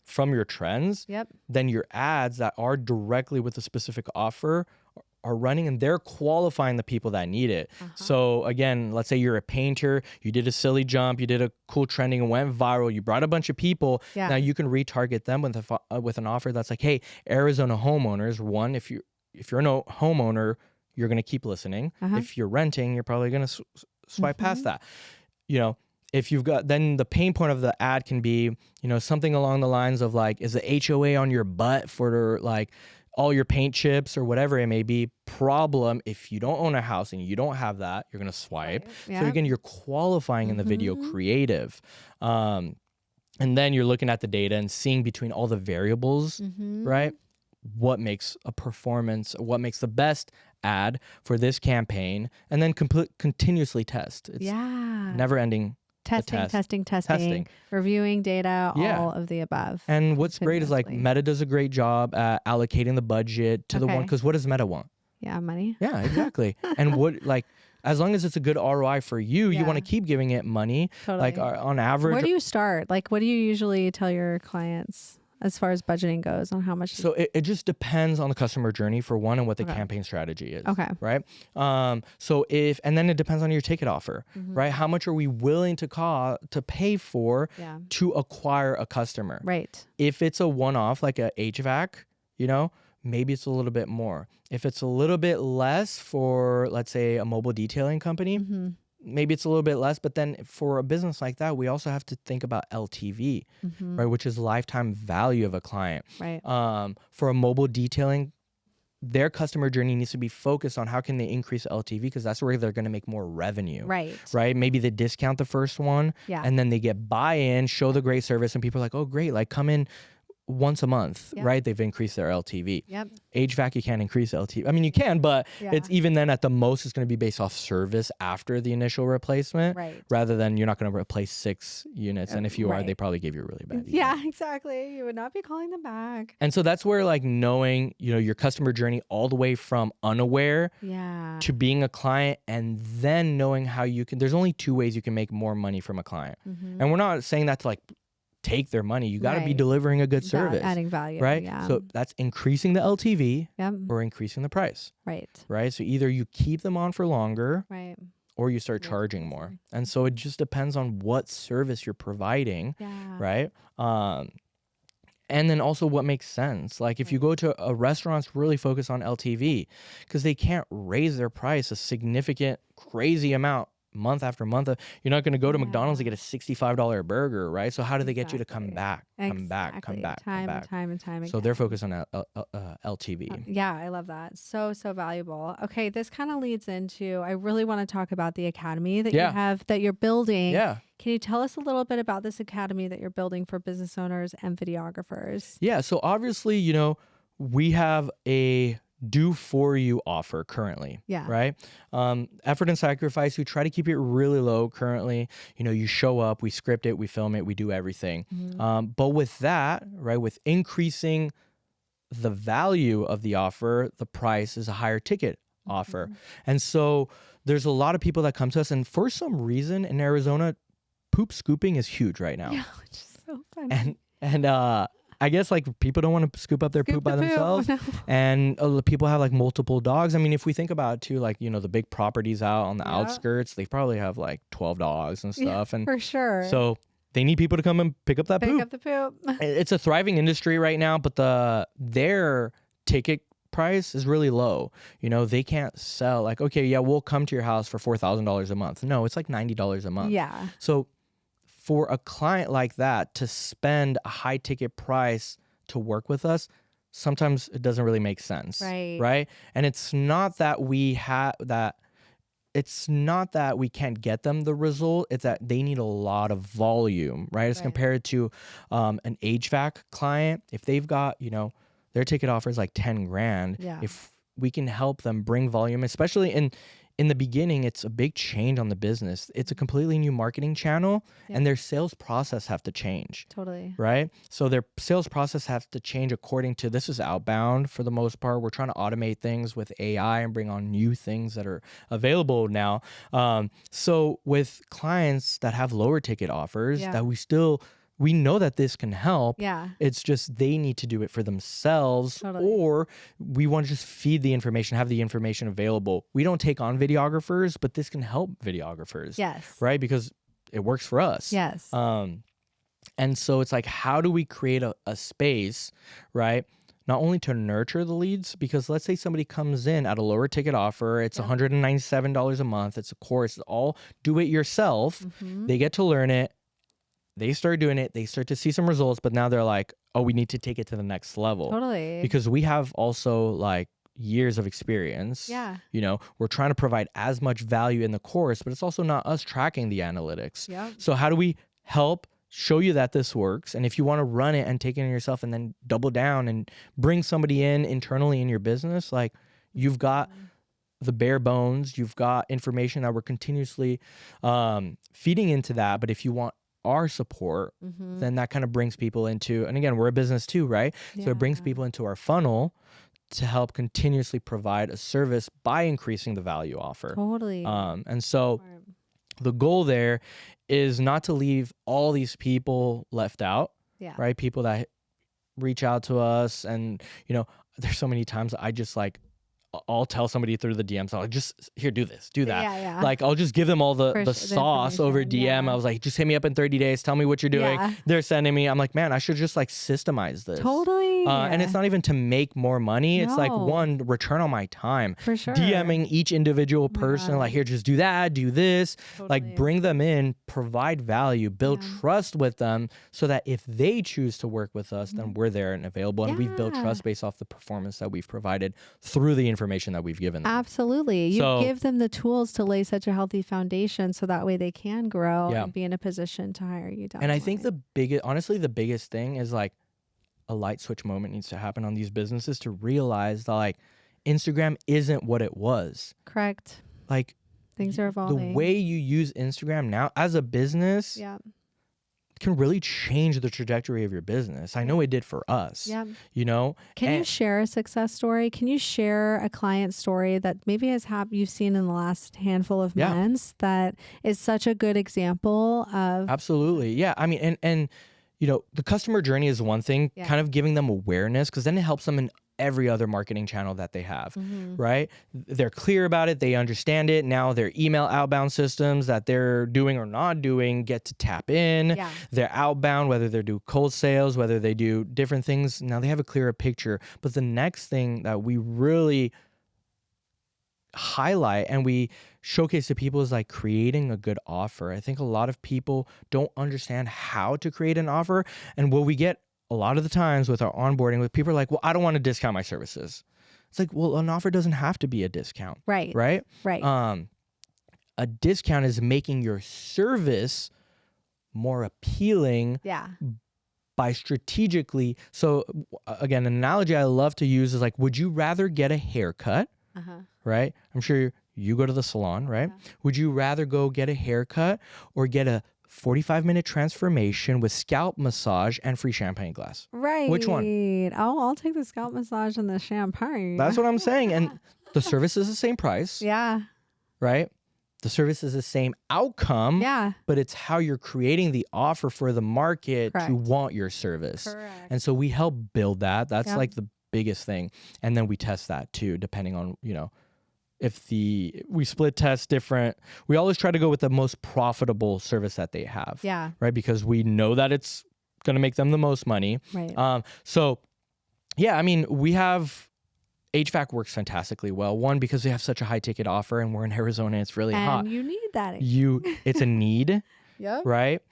from your trends, then your ads that are directly with a specific offer are running and they're qualifying the people that need it. So again, let's say you're a painter, you did a silly jump, you did a cool trending and went viral, you brought a bunch of people. Now you can retarget them with an offer that's like, hey, Arizona homeowners, one, if you're no homeowner, you're going to keep listening. If you're renting, you're probably going to swipe past that. You know, if you've got, then the pain point of the ad can be, you know, something along the lines of like, is the HOA on your butt for like all your paint chips or whatever it may be? Problem, if you don't own a house and you don't have that, you're going to swipe. So again, you're qualifying in the video creative. And then you're looking at the data and seeing between all the variables, right? What makes a performance, what makes the best ad for this campaign, and then continuously test. It's never ending. Testing, reviewing data, all of the above. And what's great is like Meta does a great job at allocating the budget to the one, because what does Meta want? Yeah, money. Yeah, exactly. And what, like, as long as it's a good ROI for you, you want to keep giving it money. Totally. Like on average. Where do you start? Like, what do you usually tell your clients as far as budgeting goes on how much? So it just depends on the customer journey for one and what the campaign strategy is. Okay. Right. So and then it depends on your ticket offer, right? How much are we willing to pay for to acquire a customer? Right. If it's a one-off, like a HVAC, you know, maybe it's a little bit more. If it's a little bit less for, let's say, a mobile detailing company, maybe it's a little bit less, but then for a business like that, we also have to think about LTV, right? Which is lifetime value of a client. Right. For a mobile detailing, their customer journey needs to be focused on how can they increase LTV, because that's where they're going to make more revenue. Right. Maybe they discount the first one and then they get buy-in, show the great service, and people are like, oh, great. Like come in once a month, right? They've increased their LTV. HVAC, you can't increase LTV. I mean, you can, but it's even then at the most, it's going to be based off service after the initial replacement, rather than you're not going to replace 6 units. And if you are, they probably gave you a really bad unit. Yeah, exactly. You would not be calling them back. And so that's where like knowing, your customer journey all the way from unaware to being a client, and then knowing how you can, there's only 2 ways you can make more money from a client. And we're not saying that to like take their money. You got to be delivering a good service, adding value, right? So that's increasing the LTV or increasing the price, right? So either you keep them on for longer, right, or you start charging more. And so it just depends on what service you're providing, right? And then also what makes sense. Like if you go to a restaurant, really focus on LTV, because they can't raise their price a significant, crazy amount month after month. You're not going to go to McDonald's to get a $65 burger, right? So how do they get you to come back, come back, time and time again? So they're focused on LTV. Yeah, I love that. So valuable. Okay, this kind of leads into, I really want to talk about the academy that you have, that you're building. Yeah. Can you tell us a little bit about this academy that you're building for business owners and videographers? Yeah. So obviously, we have a do for you offer currently, right? Effort and sacrifice, we try to keep it really low currently. You show up, we script it, we film it, we do everything. But with that, right, with increasing the value of the offer, the price is a higher ticket offer. And so there's a lot of people that come to us, and for some reason in Arizona, poop scooping is huge right now. Yeah, which is so funny. And I guess like people don't want to scoop up their poop by themselves. No. And people have like multiple dogs. I mean, if we think about it too, like, the big properties out on the outskirts, they probably have like 12 dogs and stuff. And for sure. So they need people to come and pick up that poop. Pick up the poop. It's a thriving industry right now, but their ticket price is really low. They can't sell like, okay, yeah, we'll come to your house for $4,000 a month. No, it's like $90 a month. Yeah. So for a client like that to spend a high ticket price to work with us, sometimes it doesn't really make sense. Right. And it's not that we can't get them the result. It's that they need a lot of volume, right? As compared to an HVAC client. If they've got, their ticket offer is like 10 grand. If we can help them bring volume, especially in the beginning, it's a big change on the business. It's a completely new marketing channel, and their sales process have to change. Totally. Right? So their sales process has to change according to, this is outbound for the most part. We're trying to automate things with AI and bring on new things that are available now. So with clients that have lower ticket offers that we know that this can help. It's just they need to do it for themselves, or we want to just feed the information, have the information available. We don't take on videographers, but this can help videographers. Right? Because it works for us. And so it's like, how do we create a space, right? Not only to nurture the leads, because let's say somebody comes in at a lower ticket offer, it's $197 a month. It's a course, all do it yourself. They get to learn it. They start doing it, they start to see some results, but now they're like, oh, we need to take it to the next level. Totally. Because we have also like years of experience. We're trying to provide as much value in the course, but it's also not us tracking the analytics. So how do we help show you that this works? And if you want to run it and take it in yourself and then double down and bring somebody in internally in your business, like you've got the bare bones, you've got information that we're continuously feeding into that. But if you want our support, then that kind of brings people into, and again, we're a business too, right? So it brings people into our funnel to help continuously provide a service by increasing the value offer. And so the goal there is not to leave all these people left out, right? People that reach out to us, and there's so many times I just like, I'll tell somebody through the DMs, I'll like, just here, do this, do that. Yeah. Like, I'll just give them all the The sauce over DM. information, I was like, just hit me up in 30 days. Tell me what you're doing. Yeah. They're sending me. I'm like, man, I should just like systemize this. Totally. And it's not even to make more money. It's like, No. one, return on my time. For sure. DMing each individual person, God. like, here, just do that, do this. Totally. Like, bring them in, provide value, build trust with them, so that if they choose to work with us, then we're there and available. And we've built trust based off the performance that we've provided through the information that we've given them. Absolutely. You So- give them the tools to lay such a healthy foundation so that way they can grow Yeah. and be in a position to hire you down. And I the think line. honestly, the biggest thing is like a light switch moment needs to happen on these businesses to realize that like Instagram isn't what it was. Correct. Like, Things are the evolving. way you use Instagram now as a business Yeah. can really change the trajectory of your business. I know it did for us. Yeah. You know? Can you And- share a success story? Can you share a client story that maybe you've seen in the last handful of Yeah. months that is such a good example of Absolutely. Yeah. I mean, and you know, the customer journey is one thing, Yeah. kind of giving them awareness, because then it helps them in every other marketing channel that they have, right? They're clear about it. They understand it. Now their email outbound systems that they're doing or not doing get to tap in. Yeah. They're outbound, whether they do cold sales, whether they do different things. Now they have a clearer picture. But the next thing that we really highlight and we showcase to people is like creating a good offer. I think a lot of people don't understand how to create an offer. And what we get a lot of the times with our onboarding, with people are like, well, I don't want to discount my services. It's like, well, an offer doesn't have to be a discount, right. right? Right. A discount is making your service more appealing yeah. by strategically. So again, an analogy I love to use is like, would you rather get a haircut, Uh-huh. right? I'm sure you go to the salon, right? Yeah. Would you rather go get a haircut or get a 45-minute transformation with scalp massage and free champagne glass? Right. Which one? Oh, I'll take the scalp massage and the champagne. That's what I'm saying. And the service is the same price, yeah. right? The service is the same outcome, Yeah. but it's how you're creating the offer for the market Correct. to want your service. Correct. And so we help build that. That's Yep. like the biggest thing. And then we test that too, depending on, you know, if we split test different. We always try to go with the most profitable service that they have. Yeah. Right. Because we know that it's going to make them the most money. Right. So yeah, I mean, we have HVAC works fantastically well. One, because we have such a high ticket offer and we're in Arizona, it's really hot. And you need that. It's a need, Yep. right?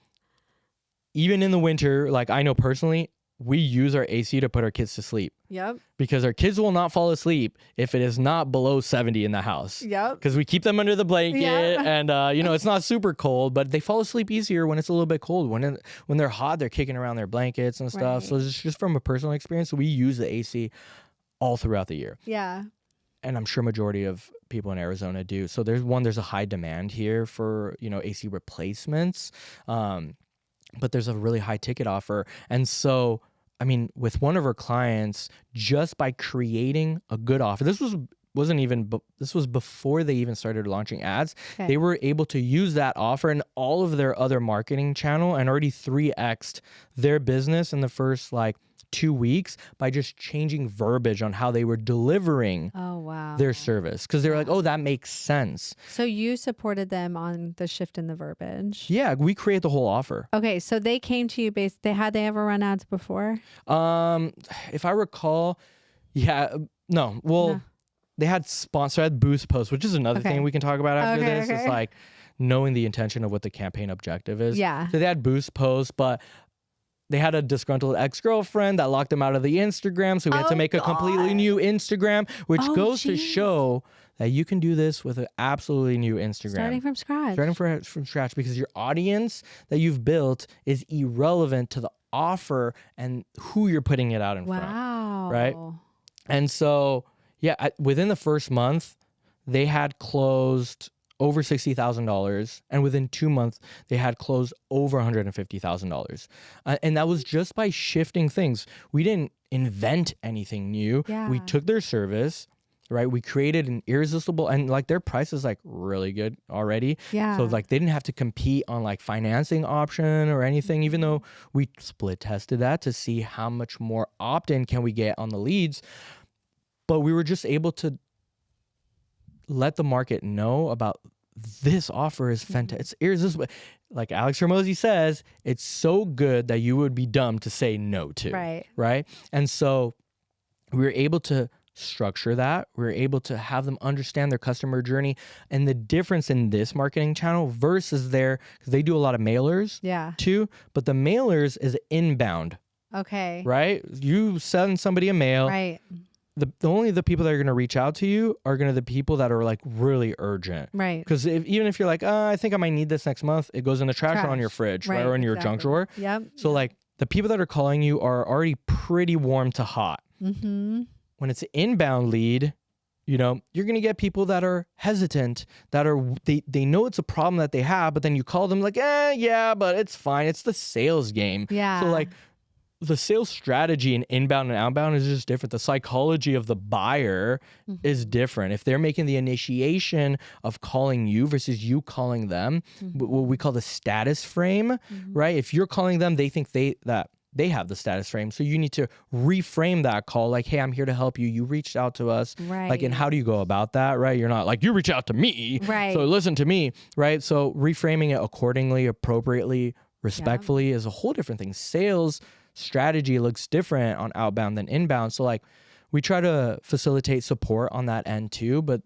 Even in the winter, like I know personally, we use our AC to put our kids to sleep Yep. because our kids will not fall asleep if it is not below 70 in the house. Yep. Because we keep them under the blanket Yeah. and, you know, it's not super cold, but they fall asleep easier when it's a little bit cold. When they're hot, they're kicking around their blankets and stuff. Right. So it's just from a personal experience, we use the AC all throughout the year. Yeah. And I'm sure majority of people in Arizona do. So there's a high demand here for, you know, AC replacements. But there's a really high ticket offer. And so, I mean, with one of our clients, just by creating a good offer, this was before they even started launching ads. Okay. They were able to use that offer in all of their other marketing channel and already 3x'd their business in the first like 2 weeks by just changing verbiage on how they were delivering Oh, wow. their service. Because they were like, oh, that makes sense. So you supported them on the shift in the verbiage. Yeah, we create the whole offer. Okay, so they came to you had they ever run ads before? If I recall, yeah, no. Well, No. they had boost posts, which is another Okay. thing we can talk about after Okay, this. It's okay. like knowing the intention of what the campaign objective is. Yeah. So they had boost posts, but they had a disgruntled ex-girlfriend that locked them out of the Instagram. So we had to Oh, make a completely God. new Instagram, which Oh, goes to geez. show that you can do this with an absolutely new Instagram. Starting from scratch. From scratch, because your audience that you've built is irrelevant to the offer and who you're putting it out in front. Wow. right? And so, yeah, within the first month, they had closed over $60,000, and within 2 months, they had closed over $150,000. And that was just by shifting things. We didn't invent anything new. Yeah. We took their service, right? We created an irresistible, and like their price is like really good already. Yeah. So like they didn't have to compete on like financing option or anything, even though we split tested that to see how much more opt-in can we get on the leads. But we were just able to let the market know about this offer is fantastic. It's irresistible. Like Alex Hormozy says, it's so good that you would be dumb to say no to. Right. And so we were able to structure that. We were able to have them understand their customer journey and the difference in this marketing channel versus because they do a lot of mailers too, but the mailers is inbound. Okay. Right? You send somebody a mail. Right. Only the people that are going to reach out to you are going to the people that are like really urgent. Right. Because even if you're like, I think I might need this next month, it goes in the trash or on your fridge, right? Or in your junk drawer. Yep. So like the people that are calling you are already pretty warm to hot. Mm-hmm. When it's an inbound lead, you know, you're going to get people that are hesitant, that are, they know it's a problem that they have, but then you call them like, yeah, but it's fine. It's the sales game. Yeah. So like, the sales strategy in inbound and outbound is just different. The psychology of the buyer is different. If they're making the initiation of calling you versus you calling them, what we call the status frame, right? If you're calling them, they think that they have the status frame. So you need to reframe that call like, hey, I'm here to help you. You reached out to us. Right. Like, and how do you go about that, right? You're not like, you reach out to me. Right. So listen to me, right? So reframing it accordingly, appropriately, respectfully is a whole different thing. Sales strategy looks different on outbound than inbound. So like we try to facilitate support on that end too. But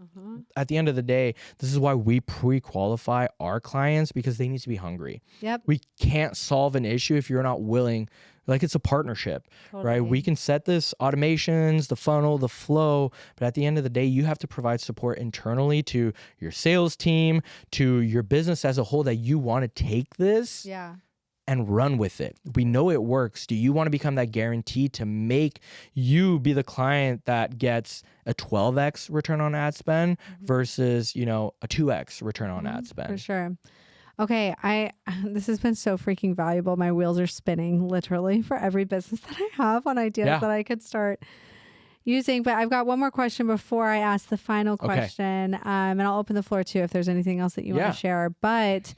at the end of the day, this is why we pre-qualify our clients, because they need to be hungry. Yep. We can't solve an issue if you're not willing. Like it's a partnership, right? We can set this automations, the funnel, the flow, but at the end of the day, you have to provide support internally to your sales team, to your business as a whole, that you want to take this and run with it. We know it works. Do you want to become that guarantee to make you be the client that gets a 12x return on ad spend versus, you know, a 2x return on ad spend? For sure. Okay, this has been so freaking valuable. My wheels are spinning literally for every business that I have on ideas that I could start using. But I've got one more question before I ask the final question. And I'll open the floor too if there's anything else that you want to share. But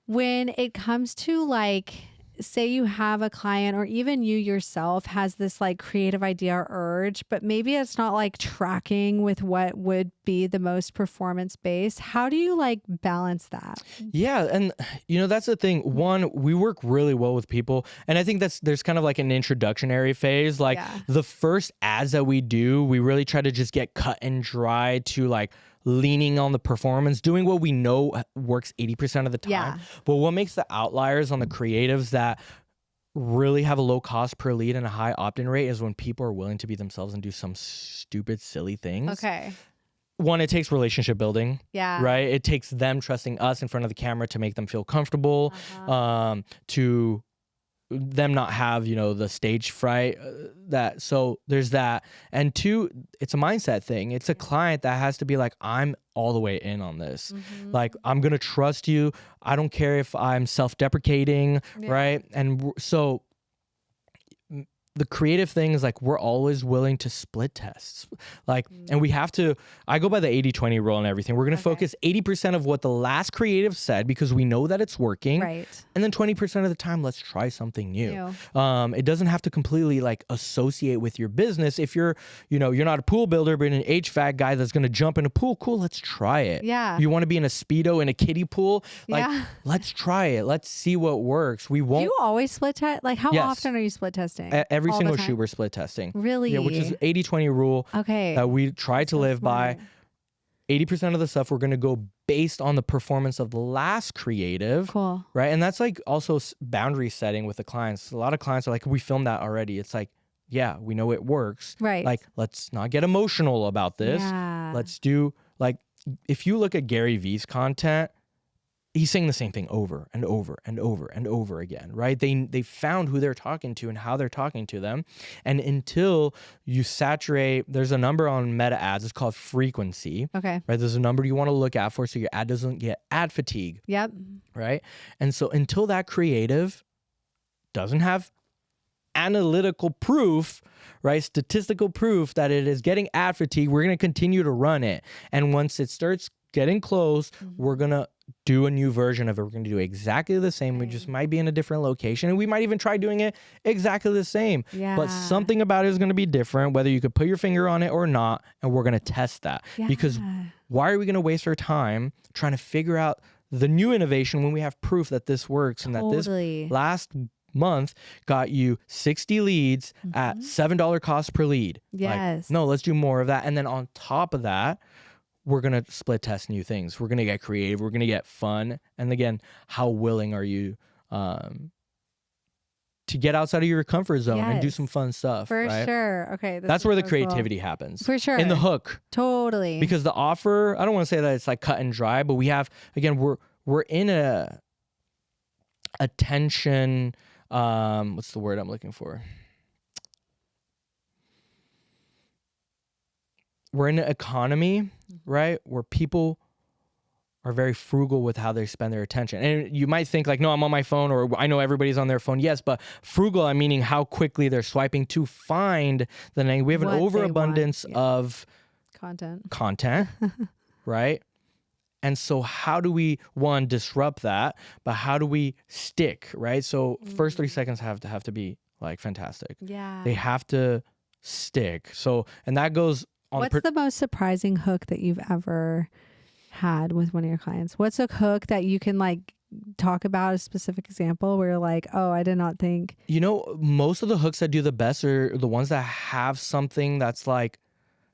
when it comes to like, say you have a client or even you yourself has this like creative idea or urge, but maybe it's not like tracking with what would be the most performance based. How do you like balance that? Yeah. And you know, that's the thing. One, we work really well with people. And I think there's kind of like an introductionary phase. Like the first ads that we do, we really try to just get cut and dry to like leaning on the performance, doing what we know works 80% of the time. Yeah. But what makes the outliers on the creatives that really have a low cost per lead and a high opt-in rate is when people are willing to be themselves and do some stupid, silly things. Okay. One, it takes relationship building. Yeah. Right? It takes them trusting us in front of the camera to make them feel comfortable, to them not have, you know, the stage fright, so there's that. And two, it's a mindset thing. It's a client that has to be like, I'm all the way in on this. Like, I'm going to trust you. I don't care if I'm self-deprecating, right? And so the creative thing is like, we're always willing to split tests. Like, and we have to, I go by the 80-20 rule and everything. We're going to focus 80% of what the last creative said because we know that it's working. Right. And then 20% of the time, let's try something new. It doesn't have to completely like associate with your business. If you're, you know, you're not a pool builder, but an HVAC guy that's going to jump in a pool, cool, let's try it. Yeah. You want to be in a Speedo in a kiddie pool? Like, let's try it. Let's see what works. We won't. Do you always split test? Like, how often are you split testing? Every single shoot we're split testing. Really? Yeah, which is 80-20 rule that we try to live by. 80% of the stuff we're going to go based on the performance of the last creative. Cool. Right? And that's like also boundary setting with the clients. A lot of clients are like, we filmed that already. It's like, yeah, we know it works. Right. Like, let's not get emotional about this. Yeah. Let's do, like, if you look at Gary Vee's content, he's saying the same thing over and over and over and over again, right? They found who they're talking to and how they're talking to them. And until you saturate, there's a number on meta ads, it's called frequency. Okay. Right? There's a number you want to look at for so your ad doesn't get ad fatigue. Yep. Right? And so until that creative doesn't have analytical proof, right? Statistical proof that it is getting ad fatigue, we're going to continue to run it. And once it starts getting close, we're going to do a new version of it. We're going to do exactly the same. We Right. just might be in a different location, and we might even try doing it exactly the same. Yeah. But something about it is going to be different, whether you could put your finger on it or not, and we're going to test that. Because Yeah. why are we going to waste our time trying to figure out the new innovation when we have proof that this works and that Totally. this last month got you 60 leads at $7 cost per lead? Yes. Like, no, let's do more of that. And then on top of that, we're going to split test new things. We're going to get creative. We're going to get fun. And again, how willing are you to get outside of your comfort zone and do Yes. some fun stuff? For right? sure. Okay. this That's is where the so cool. creativity happens. For sure. In the hook. Totally. Because the offer, I don't want to say that it's like cut and dry, but we have, again, we're in a tension, what's the word I'm looking for? We're in an economy, right, where people are very frugal with how they spend their attention. And you might think like, no, I'm on my phone, or I know everybody's on their phone. Yes, but frugal, I'm meaning how quickly they're swiping to find the name. We have an What they overabundance want. Yeah. of content, right? And so how do we, one, disrupt that, but how do we stick, right? So first 3 seconds have to be like fantastic. Yeah. They have to stick. So, and that goes on. What's the most surprising hook that you've ever had with one of your clients? What's a hook that you can like talk about, a specific example where you're like, oh, I did not think. You know, most of the hooks that do the best are the ones that have something that's like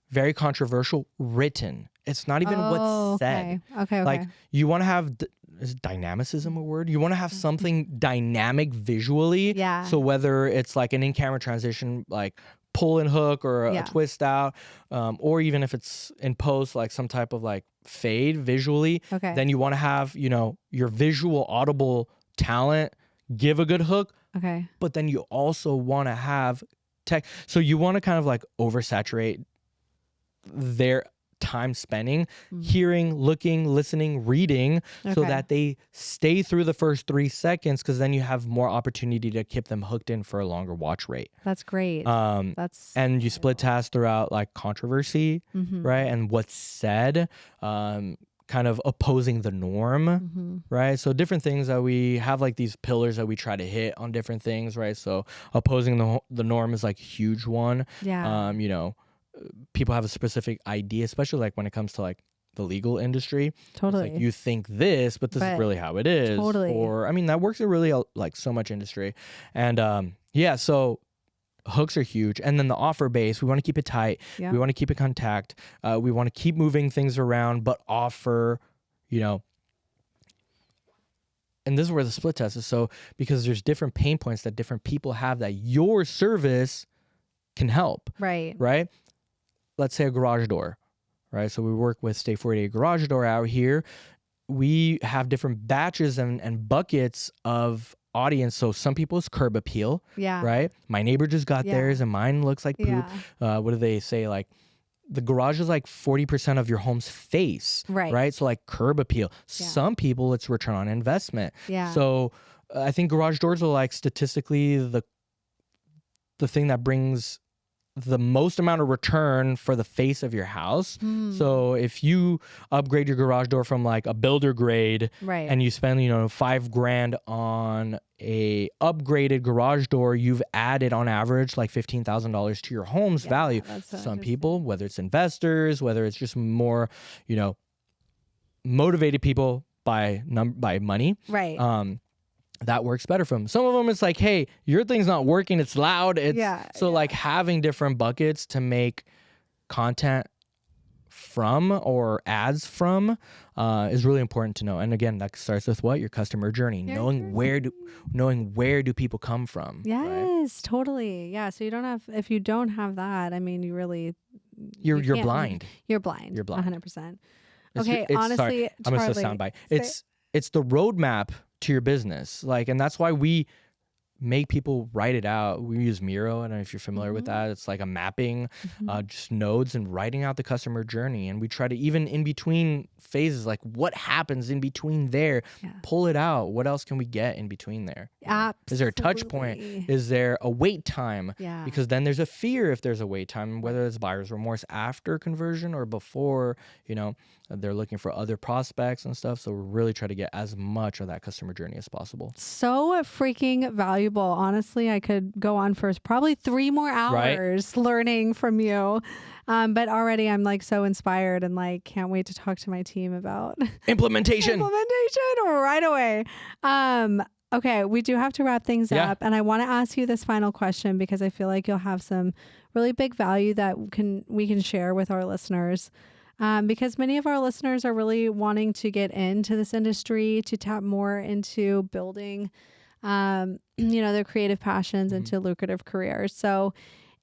very controversial written. It's not even what's said. Okay. Like you want to have, is dynamicism a word? You want to have something dynamic visually. Yeah. So whether it's like an in-camera transition, like pull and hook, or a twist out, or even if it's in post, like some type of like fade visually, then you want to have, you know, your visual audible talent give a good hook. Okay. But then you also want to have tech. So you want to kind of like oversaturate their time spending, hearing, looking, listening, reading, so that they stay through the first 3 seconds, because then you have more opportunity to keep them hooked in for a longer watch rate. That's great. And you split tasks throughout like controversy, right? And what's said, kind of opposing the norm, right? So different things that we have, like these pillars that we try to hit on different things, right? So opposing the norm is like a huge one. Yeah. You know, people have a specific idea, especially like when it comes to like the legal industry. Totally. It's like you think this, but this is really how it is. Totally. Or, I mean, that works in really like so much industry. And yeah, so hooks are huge. And then the offer base, we want to keep it tight. Yeah. We want to keep it contact. We want to keep moving things around, but offer, you know, and this is where the split test is. So because there's different pain points that different people have that your service can help. Right. Right? Let's say a garage door, right? So we work with State 48 Garage Door out here. We have different batches and buckets of audience. So some people's curb appeal, right? My neighbor just got theirs and mine looks like poop. What do they say? Like the garage is like 40% of your home's face, right? So like curb appeal. Some people, it's return on investment. So I think garage doors are like statistically the thing that brings the most amount of return for the face of your house. So if you upgrade your garage door from like a builder grade, and you spend, you know, $5,000 on a upgraded garage door, you've added on average like $15,000 to your home's value. Some people, whether it's investors, whether it's just more, you know, motivated people by money, that works better for them. Some of them, it's like, hey, your thing's not working. It's loud. Like having different buckets to make content from or ads from is really important to know. And again, that starts with what? Your customer journey, knowing where do people come from. Yes, totally. Yeah. So if you don't have that, I mean, you really, you're blind. You're blind. 100%. Okay. Honestly, sorry, I'm gonna soundbite. It's the roadmap to your business. Like, and that's why we make people write it out. We use Miro. I don't know if you're familiar with that. It's like a mapping, just nodes and writing out the customer journey. And we try to, even in between phases, like what happens in between there, pull it out. What else can we get in between there? Absolutely. Is there a touch point? Is there a wait time? Yeah. Because then there's a fear if there's a wait time, whether it's buyer's remorse after conversion or before, you know, they're looking for other prospects and stuff. So we really try to get as much of that customer journey as possible. So freaking valuable. Honestly, I could go on for probably 3 more hours learning from you. But already I'm like so inspired and like can't wait to talk to my team about implementation right away. Okay, we do have to wrap things up, and I want to ask you this final question because I feel like you'll have some really big value that we can share with our listeners. Because many of our listeners are really wanting to get into this industry, to tap more into building, their creative passions into lucrative careers. So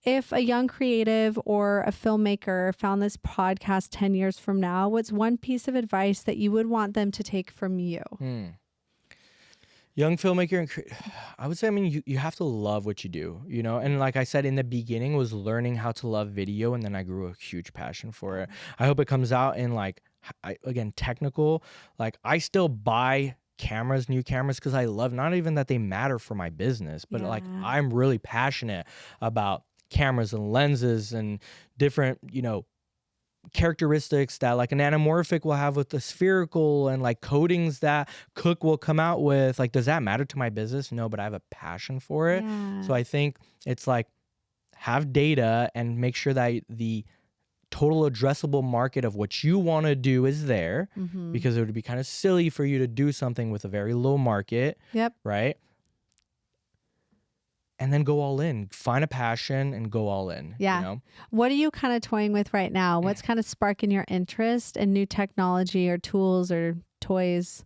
if a young creative or a filmmaker found this podcast 10 years from now, what's one piece of advice that you would want them to take from you? Young filmmaker, I would say, you have to love what you do, you know? And like I said, in the beginning was learning how to love video, and then I grew a huge passion for it. I hope it comes out in again, technical. Like I still buy new cameras because I love, not even that they matter for my business, but like I'm really passionate about cameras and lenses and different, characteristics that like an anamorphic will have with the spherical, and like coatings that Cook will come out with. Like, does that matter to my business? No, but I have a passion for it. So I think it's like, have data and make sure that the total addressable market of what you want to do is there, because it would be kind of silly for you to do something with a very low market. Right. And then go all in, find a passion and go all in. You know? What are you kind of toying with right now? What's kind of sparking your interest in new technology or tools or toys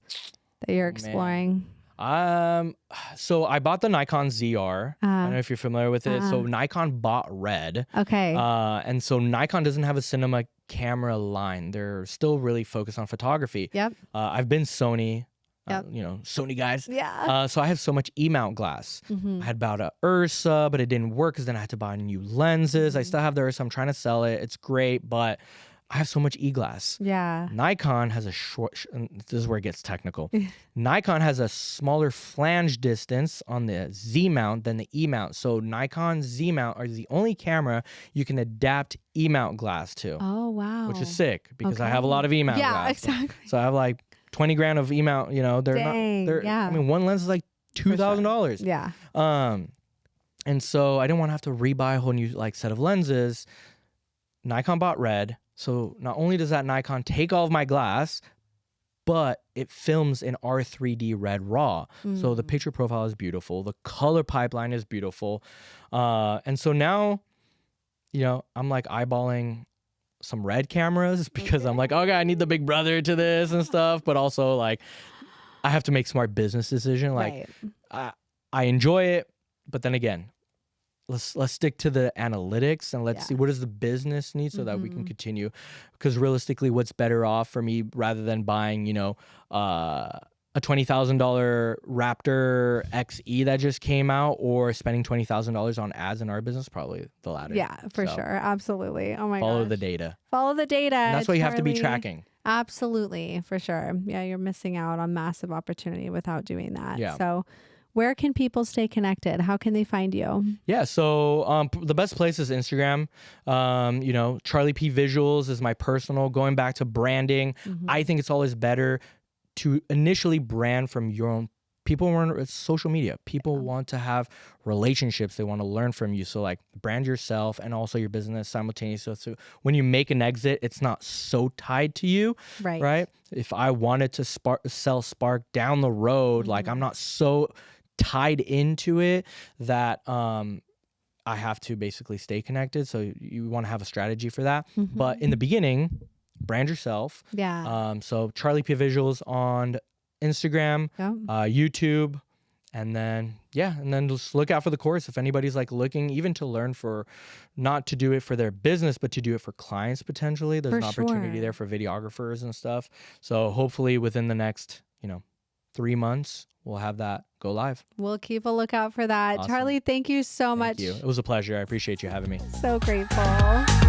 that you're exploring? So I bought the Nikon ZR. I don't know if you're familiar with it. So Nikon bought Red. Okay. And so Nikon doesn't have a cinema camera line. They're still really focused on photography. I've been Sony. Sony guys. So I have so much E-mount glass. I had bought a Ursa, but it didn't work because then I had to buy new lenses. I still have the Ursa. I'm trying to sell it. It's great, but I have so much E-glass. Nikon has a this is where it gets technical. Nikon has a smaller flange distance on the Z-mount than the E-mount. So Nikon Z-mount are the only camera you can adapt E-mount glass to. Oh, wow. Which is sick because I have a lot of E-mount glass. Exactly. So I have like 20 grand of E-mount, one lens is like $2,000. And so I didn't want to have to rebuy a whole new set of lenses. Nikon bought Red. So not only does that Nikon take all of my glass, but it films in R3D Red RAW. So the picture profile is beautiful. The color pipeline is beautiful. And so now, I'm like eyeballing some Red cameras because I'm like, okay, I need the big brother to this and stuff, but also like I have to make smart business decision. Like I enjoy it, but then again, let's stick to the analytics and let's see what does the business need so that we can continue. Because realistically, what's better off for me rather than buying, a $20,000 Raptor XE that just came out or spending $20,000 on ads in our business? Probably the latter. Yeah, for sure. Absolutely. Oh my god. Follow the data. Follow the data. And that's what you have to be tracking. Absolutely, for sure. Yeah, you're missing out on massive opportunity without doing that. Yeah. So where can people stay connected? How can they find you? Yeah, so the best place is Instagram. Charlie P Visuals is my personal. Going back to branding, I think it's always better to initially brand from your own. People want social media. People want to have relationships. They want to learn from you. So like brand yourself and also your business simultaneously. So when you make an exit, it's not so tied to you, right? If I wanted to sell Spark down the road, like I'm not so tied into it that I have to basically stay connected. So you want to have a strategy for that. But in the beginning, brand yourself. So Charlie P Visuals on Instagram, YouTube, and then just look out for the course. If anybody's like looking even to learn for, not to do it for their business, but to do it for clients potentially, there's an opportunity there for videographers and stuff. So hopefully within the next, 3 months, we'll have that go live. We'll keep a lookout for that. Awesome. Charlie, thank you so much. Thank you. It was a pleasure. I appreciate you having me. So grateful.